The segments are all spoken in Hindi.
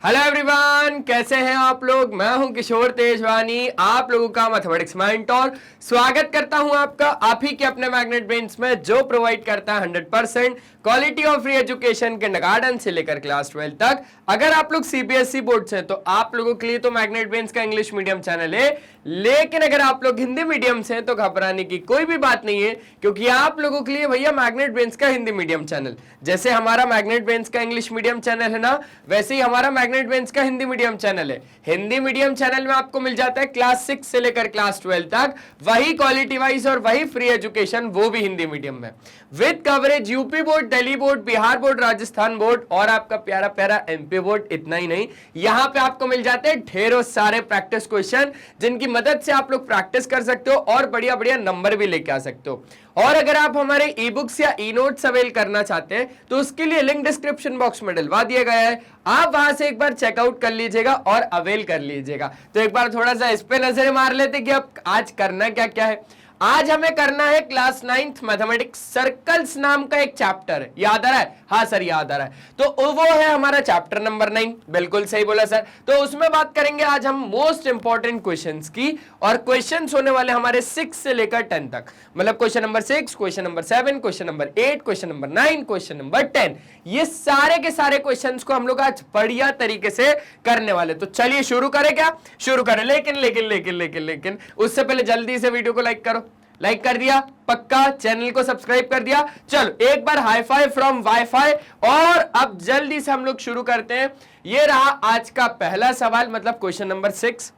हेलो एवरीवन, कैसे हैं आप लोग। मैं हूं किशोर तेजवानी, आप लोगों का मैथमेटिक्स मेंटर। स्वागत करता हूं आपका आप ही के अपने मैग्नेट ब्रेन्स में, जो प्रोवाइड करता है 100% quality of free education kindergarten से लेकर क्लास 12 तक। अगर आप लोग सीबीएसई बोर्ड से हैं तो आप लोगों के लिए तो मैग्नेट ब्रेन्स का इंग्लिश मीडियम चैनल है, लेकिन अगर आप लोग हिंदी मीडियम से हैं तो घबराने की कोई भी बात नहीं है, क्योंकि आप लोगों के लिए भैया मैग्नेट ब्रेन्स का हिंदी मीडियम चैनल, जैसे हमारा मैग्नेट ब्रेन्स का इंग्लिश मीडियम चैनल है ना, वैसे ही हमारा मैग्नेट ब्रेन्स का हिंदी मीडियम चैनल है। हिंदी मीडियम चैनल में आपको मिल जाता है क्लास 6 से लेकर क्लास 12 तक वही क्वालिटी वाइज और वही फ्री एजुकेशन, वो भी हिंदी मीडियम में, with coverage UP board, Delhi board, Bihar board, Rajasthan board और आपका प्यारा प्यारा एमपी बोर्ड। इतना ही नहीं, यहां पे आपको मिल जाते हैं ढेरों सारे प्रैक्टिस क्वेश्चन, जिनकी मदद से आप लोग प्रैक्टिस कर सकते हो और बढ़िया बढ़िया नंबर भी लेके आ सकते हो। और अगर आप हमारे ई बुक्स या ई नोट्स अवेल करना चाहते हैं तो उसके लिए लिंक डिस्क्रिप्शन बॉक्स में डलवा दिया गया है, आप वहां से एक बार चेकआउट कर लीजिएगा और अवेल कर लीजिएगा। तो एक बार थोड़ा सा इस पे नजर मार लेते कि अब आज करना क्या क्या है। आज हमें करना है क्लास 9th मैथमेटिक्स सर्कल्स नाम का एक चैप्टर, याद आ रहा है? हाँ सर याद आ रहा है। तो वो है हमारा चैप्टर नंबर 9, बिल्कुल सही बोला सर। तो उसमें बात करेंगे आज हम मोस्ट इंपॉर्टेंट क्वेश्चंस की, और क्वेश्चंस होने वाले हमारे 6 से लेकर 10 तक, मतलब question number 6, question number 7, question number 8, question number 9, question number 10, ये सारे के सारे क्वेश्चंस को हम लोग आज बढ़िया तरीके से करने वाले। तो चलिए शुरू करें क्या? शुरू करें, लेकिन लेकिन लेकिन लेकिन लेकिन उससे पहले जल्दी से वीडियो को लाइक करो। लाइक कर दिया? पक्का। चैनल को सब्सक्राइब कर दिया? चलो एक बार हाई फाई फ्रॉम वाईफाई। और अब जल्दी से हम लोग शुरू करते हैं। ये रहा आज का पहला सवाल, मतलब क्वेश्चन नंबर 6।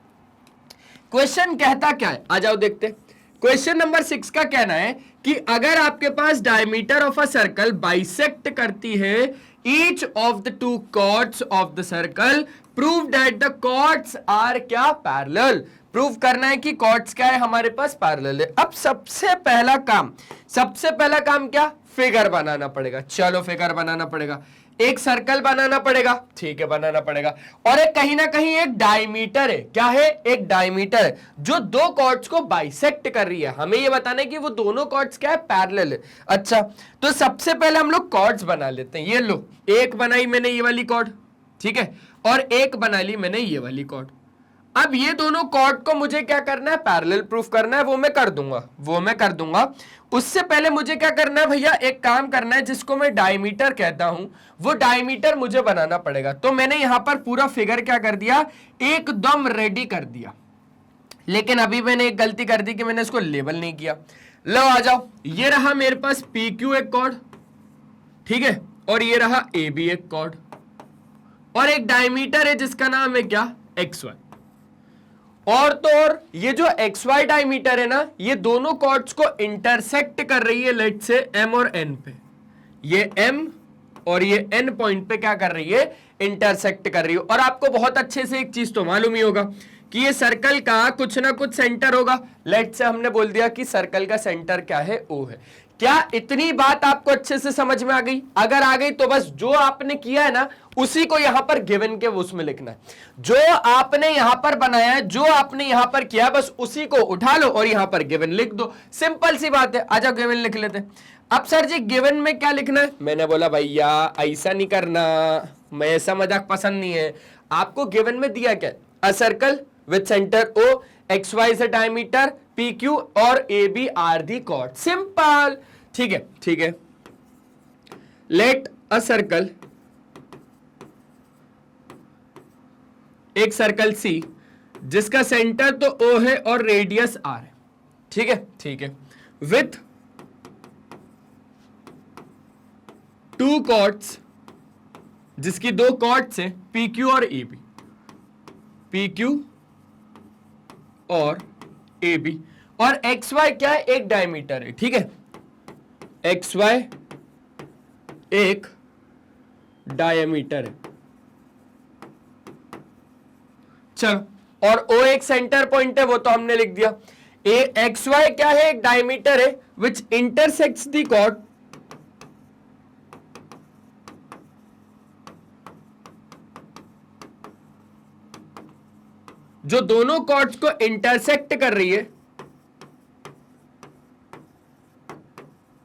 क्वेश्चन कहता क्या है, आ जाओ देखते। क्वेश्चन नंबर 6 का कहना है कि अगर आपके पास diameter of a circle bisect करती है each of the two chords of the circle, prove that the chords are क्या? पैरेलल। प्रूव करना है कि कॉर्ड्स क्या है हमारे पास? पैरेलल है। अब सबसे पहला काम क्या? फिगर बनाना पड़ेगा। चलो फिगर बनाना पड़ेगा, एक सर्कल बनाना पड़ेगा, ठीक है बनाना पड़ेगा। और एक कहीं ना कहीं एक डायमीटर है। क्या है? एक डायमीटर है जो दो कॉर्ड्स को बाइसेक्ट कर रही है। हमें ये बताना है कि वो दोनों कॉर्ड्स क्या है? पैरेलल है। अच्छा, तो सबसे पहले हम लोग कॉर्ड्स बना लेते हैं। ये लो, एक बनाई मैंने ये वाली कॉर्ड, ठीक है, और एक बना ली मैंने ये वाली कॉर्ड। अब ये दोनों कॉर्ड को मुझे क्या करना है? पैरेलल प्रूफ करना है। वो मैं कर दूंगा। उससे पहले मुझे क्या करना है भैया? एक काम करना है जिसको मैं डायमीटर कहता हूं, वो डायमीटर मुझे बनाना पड़ेगा। तो मैंने यहां पर पूरा फिगर क्या कर दिया? एकदम रेडी कर दिया। लेकिन अभी मैंने एक गलती कर दी कि मैंने इसको लेबल नहीं किया। लो आ जाओ, ये रहा मेरे पास पी क्यू एक कॉर्ड, ठीक है, और ये रहा ए बी एक कॉर्ड, और एक डायमीटर है जिसका नाम है क्या? X Y. और तो और ये जो एक्स वाई डायमीटर है ना, ये दोनों कॉर्ड्स को इंटरसेक्ट कर रही है, लेट से एम और एन पे। ये एम और ये एन पॉइंट पे क्या कर रही है? इंटरसेक्ट कर रही है। और आपको बहुत अच्छे से एक चीज तो मालूम ही होगा कि ये सर्कल का कुछ ना कुछ सेंटर होगा। लेट से हमने बोल दिया कि सर्कल का सेंटर क्या है? ओ है। क्या इतनी बात आपको अच्छे से समझ में आ गई? अगर आ गई तो बस जो आपने किया है ना, उसी को यहां पर गिवन के उसमें लिखना है। जो आपने यहां पर बनाया है, जो आपने यहां पर किया, बस उसी को उठा लो और यहां पर गिवन लिख दो। सिंपल सी बात है। आजा गिवन लिख लेते हैं। अब सर जी गिवन में क्या लिखना है? मैंने बोला भैया ऐसा नहीं करना, मैं ऐसा मजाक पसंद नहीं है। आपको गिवन में दिया क्या? A circle with centre O, X Y is a diameter, P Q और A B are the chord. Simple, ठीक है, ठीक है। लेट अ सर्कल, एक सर्कल सी जिसका सेंटर तो ओ है और रेडियस आर है, ठीक है, ठीक है, विथ टू कॉर्ड्स, जिसकी दो कॉर्ड्स हैं, पी क्यू और ए बी, पी क्यू और ए बी, और एक्स वाई क्या है? एक डायमीटर है, ठीक है, एक्स वाई एक डायमीटर है। चलो, और ओ एक सेंटर पॉइंट है, वो तो हमने लिख दिया। ए एक्स वाई क्या है? एक डायमीटर है विच इंटरसेक्ट्स द कॉर्ड, जो दोनों कॉर्ड्स को इंटरसेक्ट कर रही है,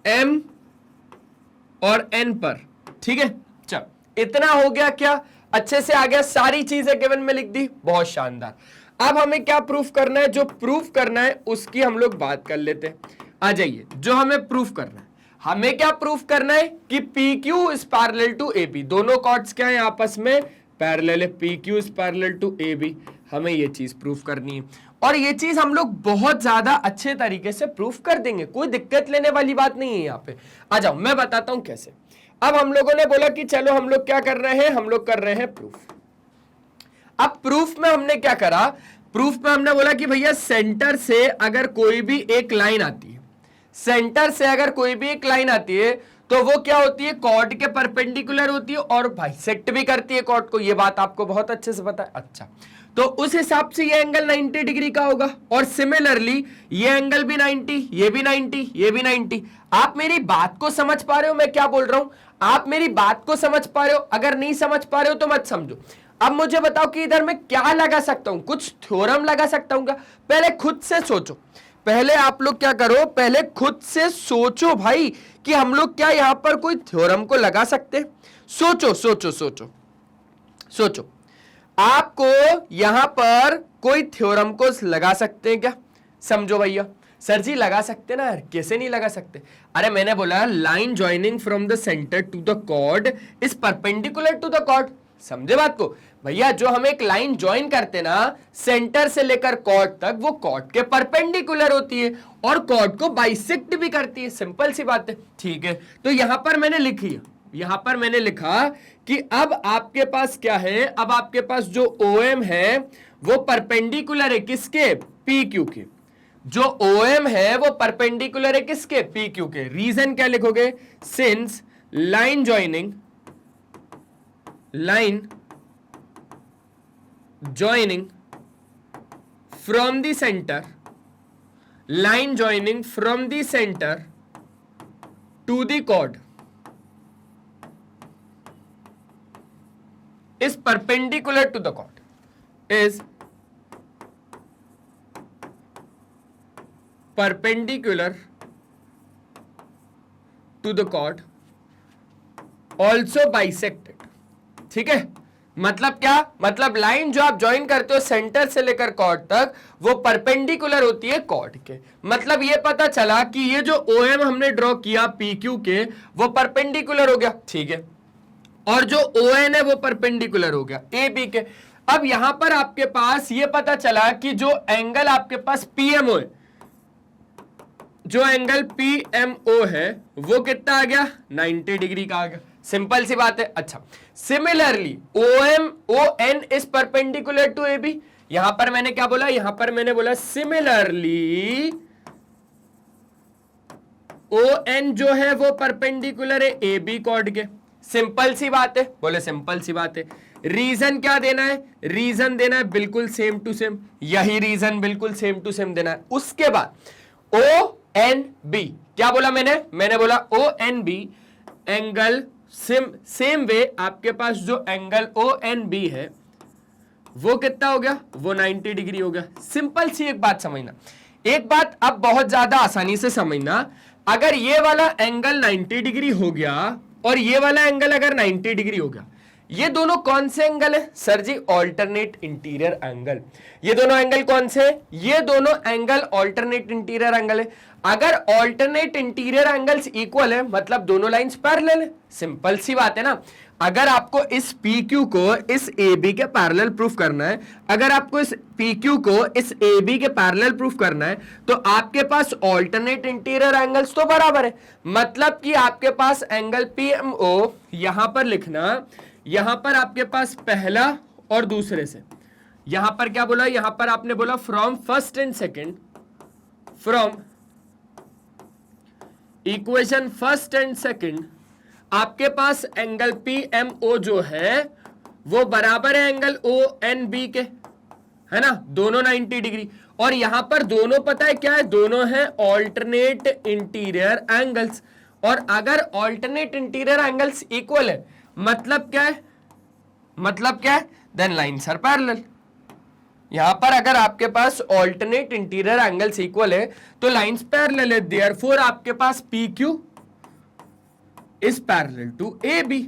एम और एन पर, ठीक है। चल इतना हो गया क्या? अच्छे से आ गया, सारी चीजें गिवन में लिख दी, बहुत शानदार। अब हमें क्या प्रूफ करना है, जो प्रूफ करना है उसकी हम लोग बात कर लेते हैं। आ जाइए, जो हमें प्रूफ करना है, हमें क्या प्रूफ करना है कि PQ is parallel to AB, दोनों कॉर्ड्स क्या है आपस में पैरेलल है, PQ is parallel to AB, हमें ये चीज प्रूफ करनी है और ये चीज हम लोग बहुत ज्यादा अच्छे तरीके से प्रूफ कर देंगे, कोई दिक्कत लेने वाली बात नहीं है यहाँ पे। आ जाओ मैं बताता हूं कैसे। अब हम लोगों ने बोला कि चलो हम लोग क्या कर रहे हैं, हम लोग कर रहे हैं प्रूफ। अब प्रूफ में हमने क्या करा, प्रूफ में हमने बोला कि भैया सेंटर से अगर कोई भी एक लाइन आती है, सेंटर से अगर कोई भी एक लाइन आती है तो वो क्या होती है, कॉर्ड के परपेंडिकुलर होती है और बाइसेक्ट भी करती है कॉर्ड को, ये बात आपको बहुत अच्छे से पता है। अच्छा, तो उस हिसाब से ये एंगल 90 डिग्री का होगा और सिमिलरली ये एंगल भी 90, ये भी 90, ये भी 90। आप मेरी बात को समझ पा रहे हो मैं क्या बोल रहा हूं, आप मेरी बात को समझ पा रहे हो, अगर नहीं समझ पा रहे हो तो मत समझो। अब मुझे बताओ कि इधर मैं क्या लगा सकता हूं, कुछ थ्योरम लगा सकता हूं क्या? पहले खुद से सोचो, पहले आप लोग क्या करो, पहले खुद से सोचो भाई कि हम लोग क्या यहां पर कोई थ्योरम को लगा सकते। सोचो सोचो सोचो सोचो, आपको यहां पर कोई थ्योरम को लगा सकते हैं क्या? समझो भैया, सर जी लगा सकते ना यार, कैसे नहीं लगा सकते? अरे मैंने बोला line joining from the centre to the chord is perpendicular to the chord, समझे बात को? भैया जो हम एक लाइन ज्वाइन करते ना सेंटर से लेकर कॉर्ड तक, वो कॉर्ड के परपेंडिकुलर होती है और कॉर्ड को बाइसेक्ट भी करती है, सिंपल सी बात है। ठीक है, तो यहां पर मैंने लिखी है, यहां पर मैंने लिखा कि अब आपके पास क्या है, अब आपके पास जो OM है वो परपेंडिकुलर है किसके, PQ के। जो OM है वो परपेंडिकुलर है किसके, PQ के। रीजन क्या लिखोगे, since line joining from the centre, line joining from the centre to the chord is perpendicular to the chord, is perpendicular to the chord, also bisected। ठीक है, मतलब क्या, मतलब लाइन जो आप ज्वाइन करते हो सेंटर से लेकर कॉर्ड तक वो परपेंडिकुलर होती है कॉर्ड के। मतलब ये पता चला कि ये जो OM हमने ड्रॉ किया PQ के वो परपेंडिकुलर हो गया, ठीक है, और जो ON है वो परपेंडिकुलर हो गया AB के। अब यहां पर आपके पास ये पता चला कि जो एंगल आपके पास PMO है, जो एंगल PMO है वो कितना आ गया, 90 डिग्री का आ गया, सिंपल सी बात है। अच्छा, similarly ON is perpendicular to AB, यहां पर मैंने क्या बोला, यहां पर मैंने बोला सिमिलरली ON जो है वो परपेंडिकुलर है AB कॉर्ड के, सिंपल सी बात है, बोले सिंपल सी बात है। रीजन क्या देना है, रीजन देना है बिल्कुल सेम टू सेम, यही रीजन बिल्कुल सेम टू सेम देना है। उसके बाद ONB क्या बोला मैंने बोला ONB एंगल सेम वे आपके पास जो एंगल ONB है वो कितना हो गया, वो 90 डिग्री हो गया। सिंपल सी एक बात समझना, एक बात अब बहुत ज्यादा आसानी से समझना, अगर ये वाला एंगल 90 डिग्री हो गया और ये वाला एंगल अगर 90 डिग्री हो गया, ये दोनों कौन से एंगल है सर जी, ऑल्टरनेट इंटीरियर एंगल। ये दोनों एंगल कौन से, ये दोनों एंगल ऑल्टरनेट इंटीरियर एंगल है। अगर ऑल्टरनेट इंटीरियर एंगल्स इक्वल है मतलब दोनों लाइंस पैरेलल है, सिंपल सी बात है ना। अगर आपको इस PQ को इस AB के पैरेलल प्रूफ करना है, अगर आपको इस PQ को इस AB के पैरेलल प्रूफ करना है तो आपके पास ऑल्टरनेट इंटीरियर एंगल्स तो बराबर है, मतलब कि आपके पास एंगल PMO यहां पर लिखना, यहां पर आपके पास पहला और दूसरे से, यहां पर क्या बोला, यहां पर आपने बोला from first and second, from equation first and second आपके पास एंगल PMO जो है वो बराबर है एंगल ONB के, है ना, दोनों 90 डिग्री। और यहां पर दोनों पता है क्या है, दोनों है ऑल्टरनेट इंटीरियर एंगल्स। और अगर ऑल्टरनेट इंटीरियर एंगल्स इक्वल है मतलब क्या है, मतलब क्या है, देन लाइन्स आर पैरेलल। यहां पर अगर आपके पास ऑल्टरनेट इंटीरियर एंगल्स इक्वल है तो लाइन्स पैरेलल है, देयरफॉर आपके पास PQ is parallel to AB।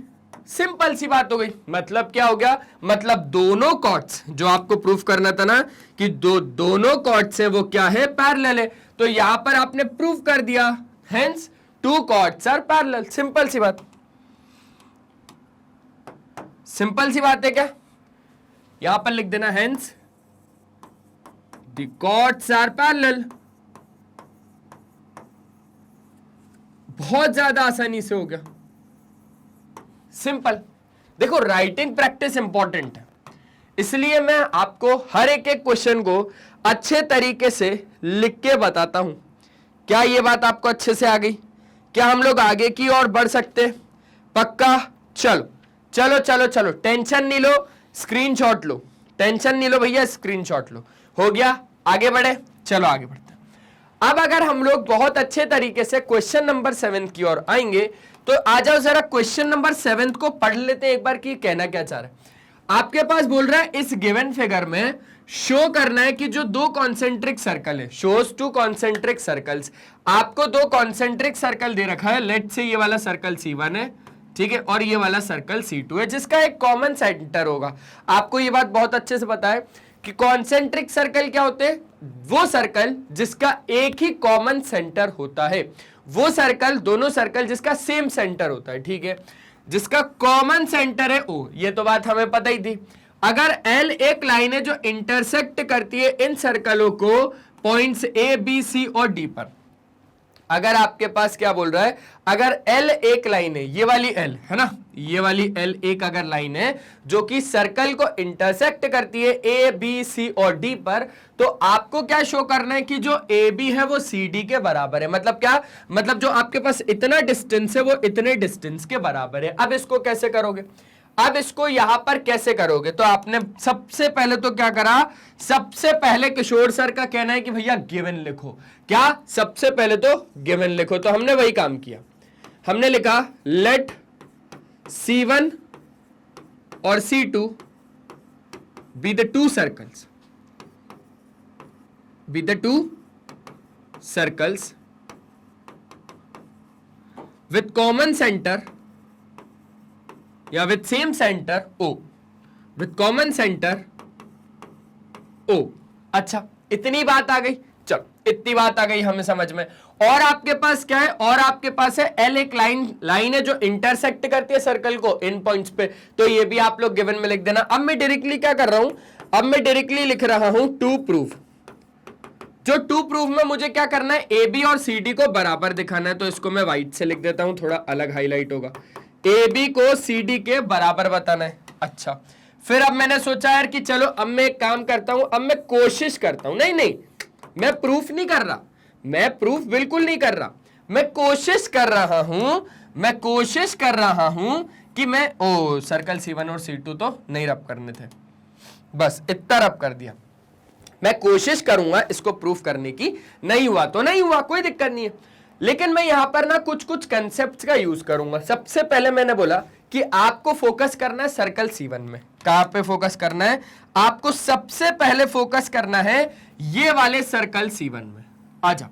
Simple सी बात हो गई। मतलब क्या हो गया, मतलब दोनों कॉर्ड्स, जो आपको प्रूफ करना था ना कि दोनों कॉर्ड्स है वो क्या है, पैरेलल है, तो यहां पर आपने प्रूफ कर दिया, hence two chords are parallel. Simple सी बात, सिंपल सी बात है क्या, यहां पर लिख देना hence the chords are parallel. बहुत ज्यादा आसानी से हो गया, सिंपल। देखो राइटिंग प्रैक्टिस इंपॉर्टेंट है, इसलिए मैं आपको हर एक एक क्वेश्चन को अच्छे तरीके से लिख के बताता हूं। क्या ये बात आपको अच्छे से आ गई? क्या हम लोग आगे की ओर बढ़ सकते? पक्का? चलो चलो चलो चलो, टेंशन नहीं लो, स्क्रीनशॉट लो, टेंशन नहीं लो भैया, स्क्रीनशॉट लो। हो गया, आगे बढ़े, चलो आगे बढ़ते हैं। अब अगर हम लोग बहुत अच्छे तरीके से क्वेश्चन नंबर 7 की ओर आएंगे, तो आ जाओ जरा क्वेश्चन नंबर 7 को पढ़ लेते हैं एक बार कि कहना क्या चाह रहा है। आपके पास बोल रहा है इस गिवन फिगर में शो करना है कि जो दो कॉन्सेंट्रिक सर्कल है, शोज टू कॉन्सेंट्रिक सर्कल्स। आपको दो कॉन्सेंट्रिक सर्कल दे रखा है, लेट्स से ये वाला सर्कल C1 है, ठीक है, और ये वाला सर्कल C2 है, जिसका एक कॉमन सेंटर होगा। आपको ये बात बहुत अच्छे से पता है कि कॉन्सेंट्रिक सर्कल क्या होते हैं, वो सर्कल जिसका एक ही कॉमन सेंटर होता है, वो सर्कल, दोनों सर्कल जिसका सेम सेंटर होता है, ठीक है, जिसका कॉमन सेंटर है O। ये तो बात हमें पता ही थी। अगर L एक लाइन है जो इंटरसेक्ट करती है इन सर्कलों को पॉइंट्स A, B, C और D पर। अगर आपके पास क्या बोल रहा है, अगर L एक लाइन है, ये वाली L है ना, ये वाली L एक अगर लाइन है जो कि सर्कल को इंटरसेक्ट करती है A, B, C और D पर, तो आपको क्या शो करना है कि जो AB है वो CD के बराबर है। मतलब क्या, मतलब जो आपके पास इतना डिस्टेंस है वो इतने डिस्टेंस के बराबर है। अब इसको कैसे करोगे, अब इसको यहां पर कैसे करोगे? तो आपने सबसे पहले तो क्या करा, सबसे पहले किशोर सर का कहना है कि भैया गिवन लिखो। क्या, सबसे पहले तो गिवन लिखो। तो हमने वही काम किया, हमने लिखा लेट C1 और C2 be the two circles, be the two circles with common centre या with same centre O, with common centre O। अच्छा, इतनी बात आ गई, चलो इतनी बात आ गई हमें समझ में। और आपके पास क्या है, और आपके पास है L एक लाइन है जो इंटरसेक्ट करती है सर्कल को इन पॉइंट्स पे, तो ये भी आप लोग गिवन में लिख देना। अब मैं डायरेक्टली क्या कर रहा हूं, अब मैं डायरेक्टली लिख रहा हूं टू प्रूफ। जो टू प्रूफ में मुझे क्या करना है, AB और CD को बराबर दिखाना है, तो इसको मैं व्हाइट से लिख देता हूं, थोड़ा अलग हाईलाइट होगा। AB को CD के बराबर बताना है। अच्छा, फिर अब मैंने सोचा यार कि चलो अब मैं एक काम करता हूं, अब मैं कोशिश करता हूं, नहीं नहीं मैं प्रूफ नहीं कर रहा, मैं प्रूफ बिल्कुल नहीं कर रहा, मैं कोशिश कर रहा हूं, मैं कोशिश कर रहा हूं कि मैं सर्कल C1 और C2 तो नहीं रब करने थे, बस इतना रब कर दिया। मैं कोशिश करूंगा इसको प्रूफ करने की, नहीं हुआ तो नहीं हुआ, कोई दिक्कत नहीं है। लेकिन मैं यहां पर ना कुछ कुछ कंसेप्ट्स का यूज करूंगा। सबसे पहले मैंने बोला कि आपको फोकस करना है सर्कल C1 में। कहां पे फोकस करना है, आपको सबसे पहले फोकस करना है ये वाले सर्कल C1 में। आ जाओ,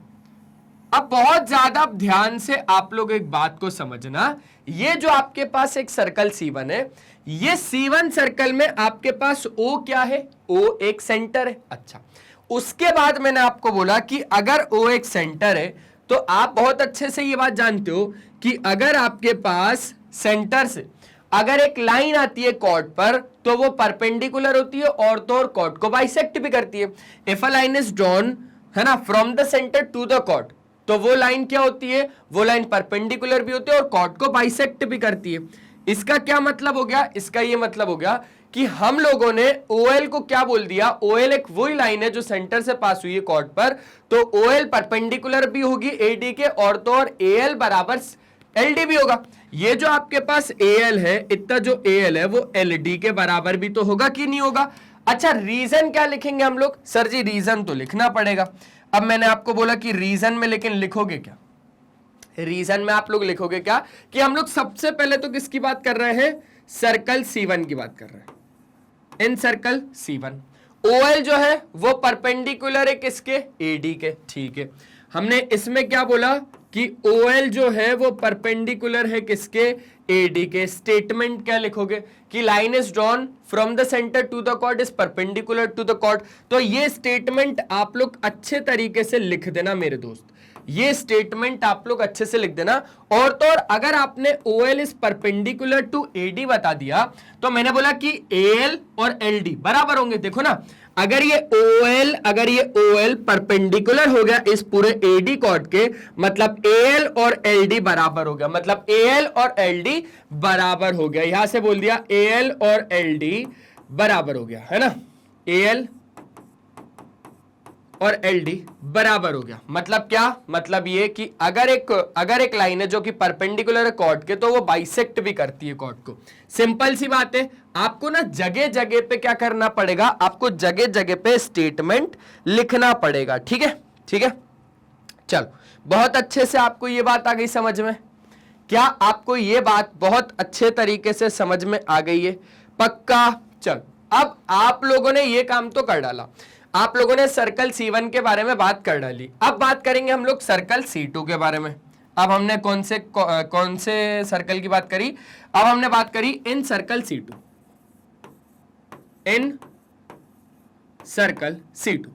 अब बहुत ज्यादा ध्यान से आप लोग एक बात को समझना, ये जो आपके पास एक सर्कल C1 है, ये C1 सर्कल में आपके पास O क्या है, O एक सेंटर है। अच्छा, उसके बाद मैंने आपको बोला कि अगर O एक सेंटर है तो आप बहुत अच्छे से ये बात जानते हो कि अगर आपके पास सेंटर से अगर एक लाइन आती है कॉर्ड पर, तो वो परपेंडिकुलर होती है और तो और कॉर्ड को बाइसेक्ट भी करती है। If a line is drawn, है ना, from the centre to the chord, तो वो लाइन क्या होती है, वो लाइन परपेंडिकुलर भी होती है और कॉर्ड को बाइसेक्ट भी करती है। इसका क्या मतलब हो गया, इसका ये मतलब हो गया कि हम लोगों ने OL को क्या बोल दिया, OL एक वही लाइन है जो सेंटर से पास हुई है कॉर्ड पर, तो OL परपेंडिकुलर भी होगी AD के और तो और AL बराबर LD भी होगा। ये जो आपके पास AL है, इतना जो AL है वो LD के बराबर भी तो होगा कि नहीं होगा। अच्छा, रीजन क्या लिखेंगे हम लोग, सर जी रीजन तो लिखना पड़ेगा। अब मैंने आपको बोला कि रीजन में, लेकिन लिखोगे क्या, रीजन में आप लोग लिखोगे क्या कि हम लोग सबसे पहले तो किसकी बात कर रहे हैं, सर्कल C1 की बात कर रहे हैं। इन सर्कल C1 OL जो है वो परपेंडिकुलर है किसके, AD के, ठीक है। हमने इसमें क्या बोला कि OL जो है वो परपेंडिकुलर है किसके, AD के। स्टेटमेंट क्या लिखोगे कि line is drawn from the centre to the chord is perpendicular to the chord. तो ये स्टेटमेंट आप लोग अच्छे तरीके से लिख देना मेरे दोस्त, ये स्टेटमेंट आप लोग अच्छे से लिख देना। और तो और अगर आपने OL is perpendicular to AD बता दिया तो मैंने बोला कि AL और LD बराबर होंगे। देखो ना, अगर ये OL परपेंडिकुलर हो गया इस पूरे AD कॉर्ड के, मतलब AL और LD बराबर हो गया, मतलब AL और LD बराबर हो गया। यहां से बोल दिया AL और LD बराबर हो गया, है ना, AL और LD बराबर हो गया। मतलब क्या, मतलब ये कि अगर एक लाइन है जो कि परपेंडिकुलर है कॉर्ड के, तो वो बाइसेक्ट भी करती है कॉर्ड को। सिंपल सी बात है, आपको ना जगह जगह पे क्या करना पड़ेगा, आपको जगह जगह पे स्टेटमेंट लिखना पड़ेगा। ठीक है, ठीक है, चलो बहुत अच्छे से आपको ये बात आ गई समझ में। क्या आपको ये बात बहुत अच्छे तरीके से समझ में आ गई है? पक्का। चल, अब आप लोगों ने ये काम तो कर डाला, आप लोगों ने सर्कल C1 के बारे में बात कर डाली। अब बात करेंगे हम लोग सर्कल C2 के बारे में। अब हमने कौन से सर्कल की बात करी, अब हमने बात करी इन सर्कल C2, इन सर्कल C2।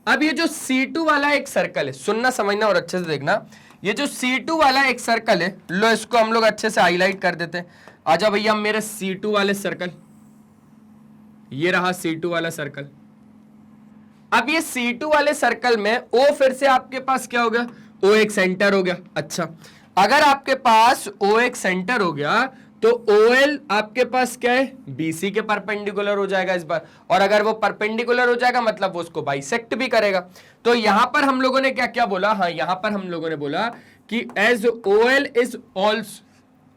अब ये जो C2 वाला एक सर्कल है, सुनना समझना और अच्छे से देखना, ये जो C2 वाला एक सर्कल है, लो इसको हम लोग अच्छे से हाईलाइट कर देते हैं। आजा भैया मेरे C2 वाले सर्कल, ये रहा C2 वाला सर्कल। अब ये C2 वाले सर्कल में O फिर से आपके पास क्या हो गया, O एक सेंटर हो गया। अच्छा, अगर आपके पास O एक सेंटर हो गया तो OL आपके पास क्या है, BC के परपेंडिकुलर हो जाएगा इस बार, और अगर वो परपेंडिकुलर हो जाएगा मतलब वो उसको बाइसेक्ट भी करेगा। तो यहां पर हम लोगों ने क्या क्या बोला, हाँ यहां पर हम लोगों ने बोला कि एज OL इज ऑल्सो,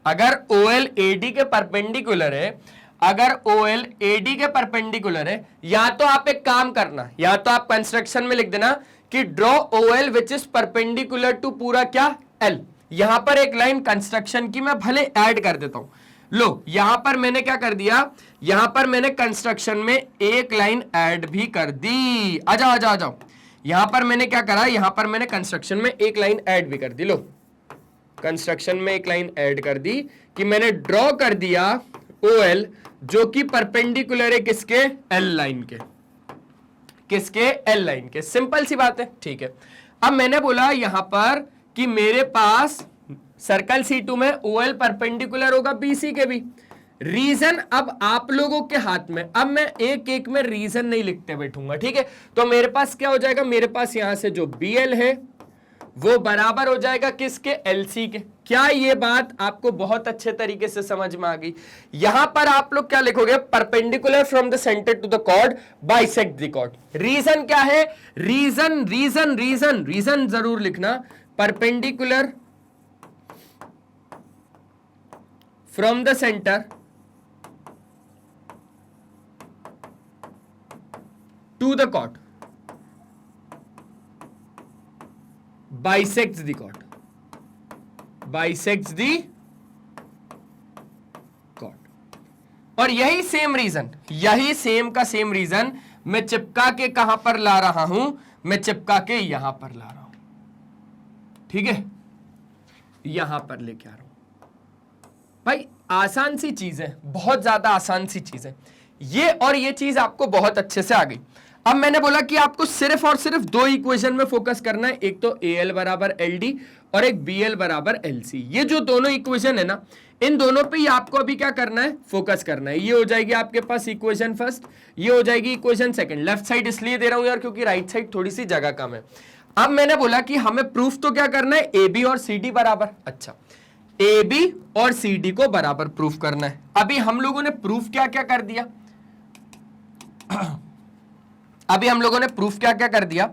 अगर OL AD के परपेंडिकुलर है, अगर OL AD के परपेंडिकुलर है, या तो आप एक काम करना, या तो आप कंस्ट्रक्शन में लिख देना कि draw OL which is perpendicular to पूरा क्या L। यहां पर एक लाइन कंस्ट्रक्शन की मैं भले ऐड कर देता हूं। लो यहां पर मैंने क्या कर दिया, यहां पर मैंने कंस्ट्रक्शन में एक लाइन ऐड भी कर दी। आ जाओ आ जाओ आ जाओ, यहां पर मैंने क्या करा, यहां पर मैंने कंस्ट्रक्शन में एक लाइन ऐड भी कर दी। लो कंस्ट्रक्शन में एक लाइन ऐड कर दी कि मैंने ड्रॉ कर दिया OL जो कि परपेंडिकुलर है किसके, L लाइन के, किसके, L लाइन के। सिंपल सी बात है, ठीक है। अब मैंने बोला यहां पर कि मेरे पास सर्कल C2 में OL परपेंडिकुलर होगा BC के भी। रीजन अब आप लोगों के हाथ में, अब मैं एक एक में रीजन नहीं लिखते बैठूंगा, ठीक है। तो मेरे पास क्या हो जाएगा, मेरे पास यहां से जो BL है वो बराबर हो जाएगा किसके, LC के। क्या ये बात आपको बहुत अच्छे तरीके से समझ में आ गई? यहां पर आप लोग क्या लिखोगे, perpendicular from the centre to the chord bisect the chord. Reason क्या है, रीजन रीजन रीजन रीजन जरूर लिखना, perpendicular from the centre to the chord bisects the chord, bisects the chord। और यही सेम रीजन, यही सेम का सेम रीजन मैं चिपका के कहां पर ला रहा हूं, मैं चिपका के यहां पर ला रहा हूं, ठीक है, यहां पर लेके आ रहा हूं। भाई आसान सी चीज है, बहुत ज्यादा आसान सी चीज है ये, और ये चीज आपको बहुत अच्छे से आ गई। अब मैंने बोला कि आपको सिर्फ और सिर्फ दो इक्वेशन में फोकस करना है, एक तो AL बराबर LD और एक BL बराबर LC। ये जो दोनों इक्वेशन है ना, इन दोनों पे ही आपको अभी क्या करना है, फोकस करना है। ये हो जाएगी आपके पास इक्वेशन फर्स्ट, ये हो जाएगी इक्वेशन सेकंड। लेफ्ट साइड इसलिए दे रहा हूं यार क्योंकि राइट साइड थोड़ी सी जगह कम है। अब मैंने बोला कि हमें प्रूफ तो क्या करना है, AB और CD बराबर। अच्छा, AB और CD को बराबर प्रूफ करना है। अभी हम लोगों ने प्रूफ क्या क्या कर दिया, अभी हम लोगों ने प्रूफ क्या क्या कर दिया,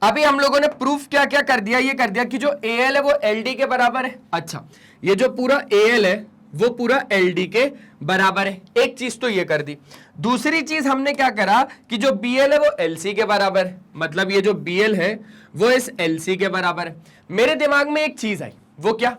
अभी हम लोगों ने प्रूफ क्या क्या कर दिया, ये कर दिया कि जो AL है वो LD के बराबर है। अच्छा, ये जो पूरा AL है वो पूरा LD के बराबर है। एक चीज तो ये कर दी। दूसरी चीज हमने क्या करा कि जो BL है वो LC के बराबर है, मतलब ये जो BL है वो इस LC के बराबर है। मेरे दिमाग में एक चीज आई, वो क्या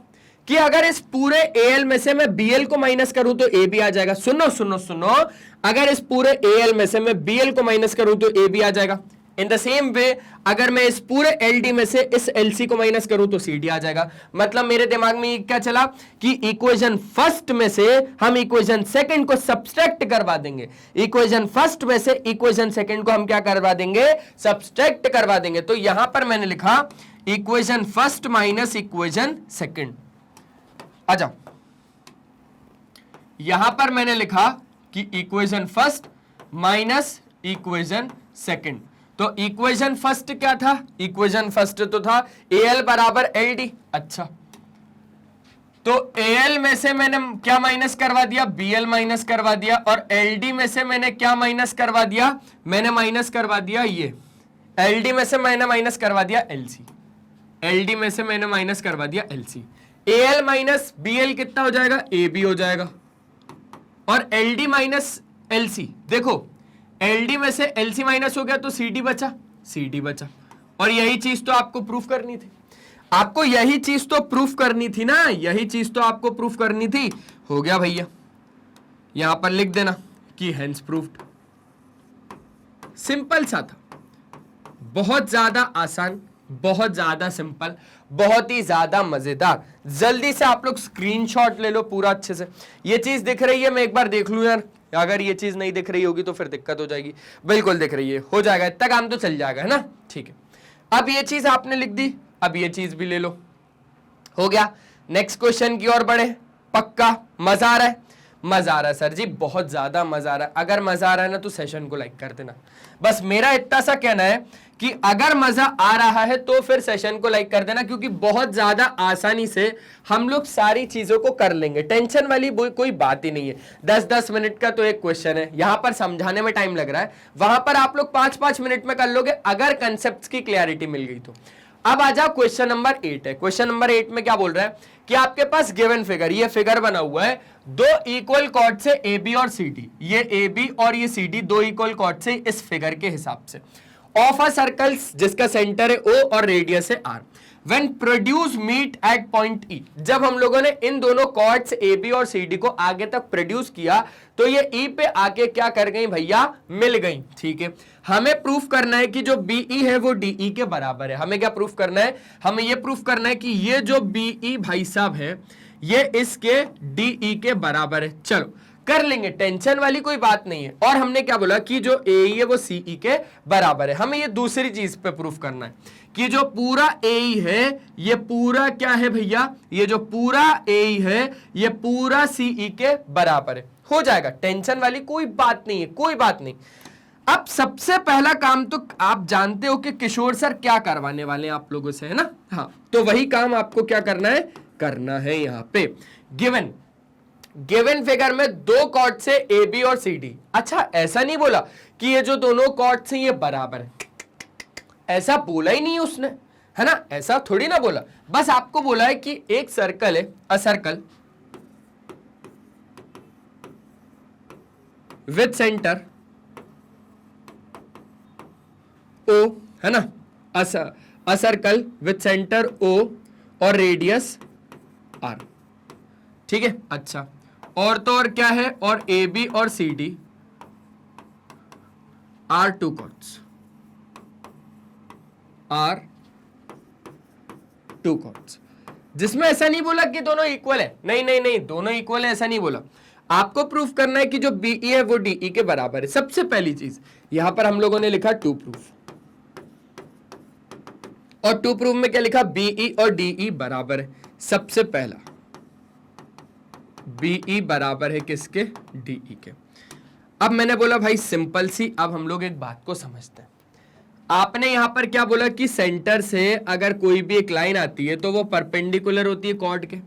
कि अगर इस पूरे AL में से मैं BL को माइनस करूं तो AB आ जाएगा। सुनो सुनो सुनो, अगर इस पूरे AL में से मैं BL को माइनस करूं तो AB आ जाएगा। इन द सेम वे अगर मैं इस पूरे LD में से इस LC को माइनस करूं तो CD आ जाएगा। मतलब मेरे दिमाग में क्या चला कि इक्वेशन फर्स्ट में से हम इक्वेशन सेकंड को सब्सट्रैक्ट करवा देंगे, इक्वेशन फर्स्ट में से इक्वेशन सेकंड को हम क्या करवा देंगे, सब्सट्रैक्ट करवा देंगे। तो यहां पर मैंने लिखा equation first minus equation second. आ जाओ, यहां पर मैंने लिखा कि equation first minus equation second. तो इक्वेशन फर्स्ट क्या था, इक्वेशन फर्स्ट तो था AL बराबर LD। अच्छा, तो AL में से मैंने क्या माइनस करवा दिया, BL माइनस करवा दिया, और LD में से मैंने क्या माइनस करवा दिया, मैंने माइनस करवा दिया ये LD में से मैंने माइनस करवा दिया LC, LD में से मैंने माइनस करवा दिया LC। AL माइनस BL कितना हो जाएगा, AB हो जाएगा, और LD माइनस LC, देखो LD में से LC माइनस हो गया तो CD बचा, CD बचा। और यही चीज तो आपको प्रूफ करनी थी, आपको यही चीज तो प्रूफ करनी थी ना, यही चीज तो आपको प्रूफ करनी थी। हो गया भैया, यहां पर लिख देना कि हेंस प्रूफ्ड। सिंपल सा था, बहुत ज्यादा आसान, बहुत ज्यादा सिंपल, बहुत ही ज्यादा मजेदार। जल्दी से आप लोग स्क्रीनशॉट ले लो पूरा अच्छे से। ये चीज दिख रही है, मैं एक बार देख लूं यार, अगर ये चीज नहीं दिख रही होगी तो फिर दिक्कत हो जाएगी। बिल्कुल दिख रही है, हो जाएगा, इतना काम तो चल जाएगा, है ना, ठीक है। अब ये चीज आपने लिख दी, अब ये चीज भी ले लो, हो गया। नेक्स्ट क्वेश्चन की ओर बढ़े। पक्का मजा आ रहा है, मजा आ रहा है सर जी, बहुत ज्यादा मजा आ रहा है। अगर मजा आ रहा है ना तो सेशन को लाइक कर देना। बस मेरा इतना सा कहना है कि अगर मजा आ रहा है तो फिर सेशन को लाइक कर देना, क्योंकि बहुत ज्यादा आसानी से हम लोग सारी चीजों को कर लेंगे। टेंशन वाली कोई बात ही नहीं है। 10-10 मिनट का तो एक क्वेश्चन है, यहां पर समझाने में टाइम लग रहा है, वहां पर आप लोग 5-5 मिनट में कर लोगे अगर कंसेप्ट की क्लैरिटी मिल गई तो। अब आ जाओ, क्वेश्चन नंबर 8 है। क्वेश्चन नंबर 8 में क्या बोल रहा है कि आपके पास गिवन फिगर, ये फिगर बना हुआ है, दो इक्वल कॉर्ड से AB और CD, ये AB और ये CD दो इक्वल कॉर्ड से इस फिगर के हिसाब से, ऑफ अ सर्कल्स जिसका सेंटर है O और रेडियस है R, when produce meet at point E। जब हम लोगों ने इन दोनों कॉर्ड्स AB और CD को आगे तक प्रोड्यूस किया तो ये E पे आके क्या कर गई भैया, मिल गई। ठीक है, हमें प्रूफ करना है कि जो BE है वो DE के बराबर है। हमें क्या प्रूफ करना है, हमें ये प्रूफ करना है कि ये जो BE भाई साहब है ये इसके DE के बराबर है। चलो कर लेंगे, टेंशन वाली कोई बात नहीं है। और हमने क्या बोला कि जो AE है वो CE के बराबर है। हमें ये दूसरी चीज पे प्रूफ करना है कि जो पूरा AE है ये पूरा क्या है भैया, ये जो पूरा AE है ये पूरा CE के बराबर है। हो जाएगा, टेंशन वाली कोई बात नहीं है, कोई बात नहीं। अब सबसे पहला काम तो आप जानते हो कि किशोर सर क्या करवाने वाले हैं आप लोगों से, है ना। हाँ, तो वही काम आपको क्या करना है, करना है यहां पे। गिवन फिगर में दो कॉर्ड से AB और CD। अच्छा, ऐसा नहीं बोला कि ये जो दोनों कॉर्ड से ये बराबर है, ऐसा बोला ही नहीं उसने, है ना, ऐसा थोड़ी ना बोला। बस आपको बोला है कि एक सर्कल है, a circle with centre O, है ना, a circle with centre O और रेडियस R। ठीक है, अच्छा, और तो और क्या है, और AB और CD are two chords, are two chords, जिसमें ऐसा नहीं बोला कि दोनों इक्वल है, नहीं नहीं नहीं, दोनों इक्वल है ऐसा नहीं बोला। आपको प्रूफ करना है कि जो BE है वो DE के बराबर है। सबसे पहली चीज यहां पर हम लोगों ने लिखा टू प्रूफ, और टू प्रूफ में क्या लिखा, BE और DE बराबर है। सबसे पहला BE बराबर है किसके, DE के। अब मैंने बोला भाई सिंपल सी, अब हम लोग एक बात को समझते हैं। आपने यहां पर क्या बोला कि सेंटर से अगर कोई भी एक लाइन आती है तो वो परपेंडिकुलर होती है कॉर्ड के।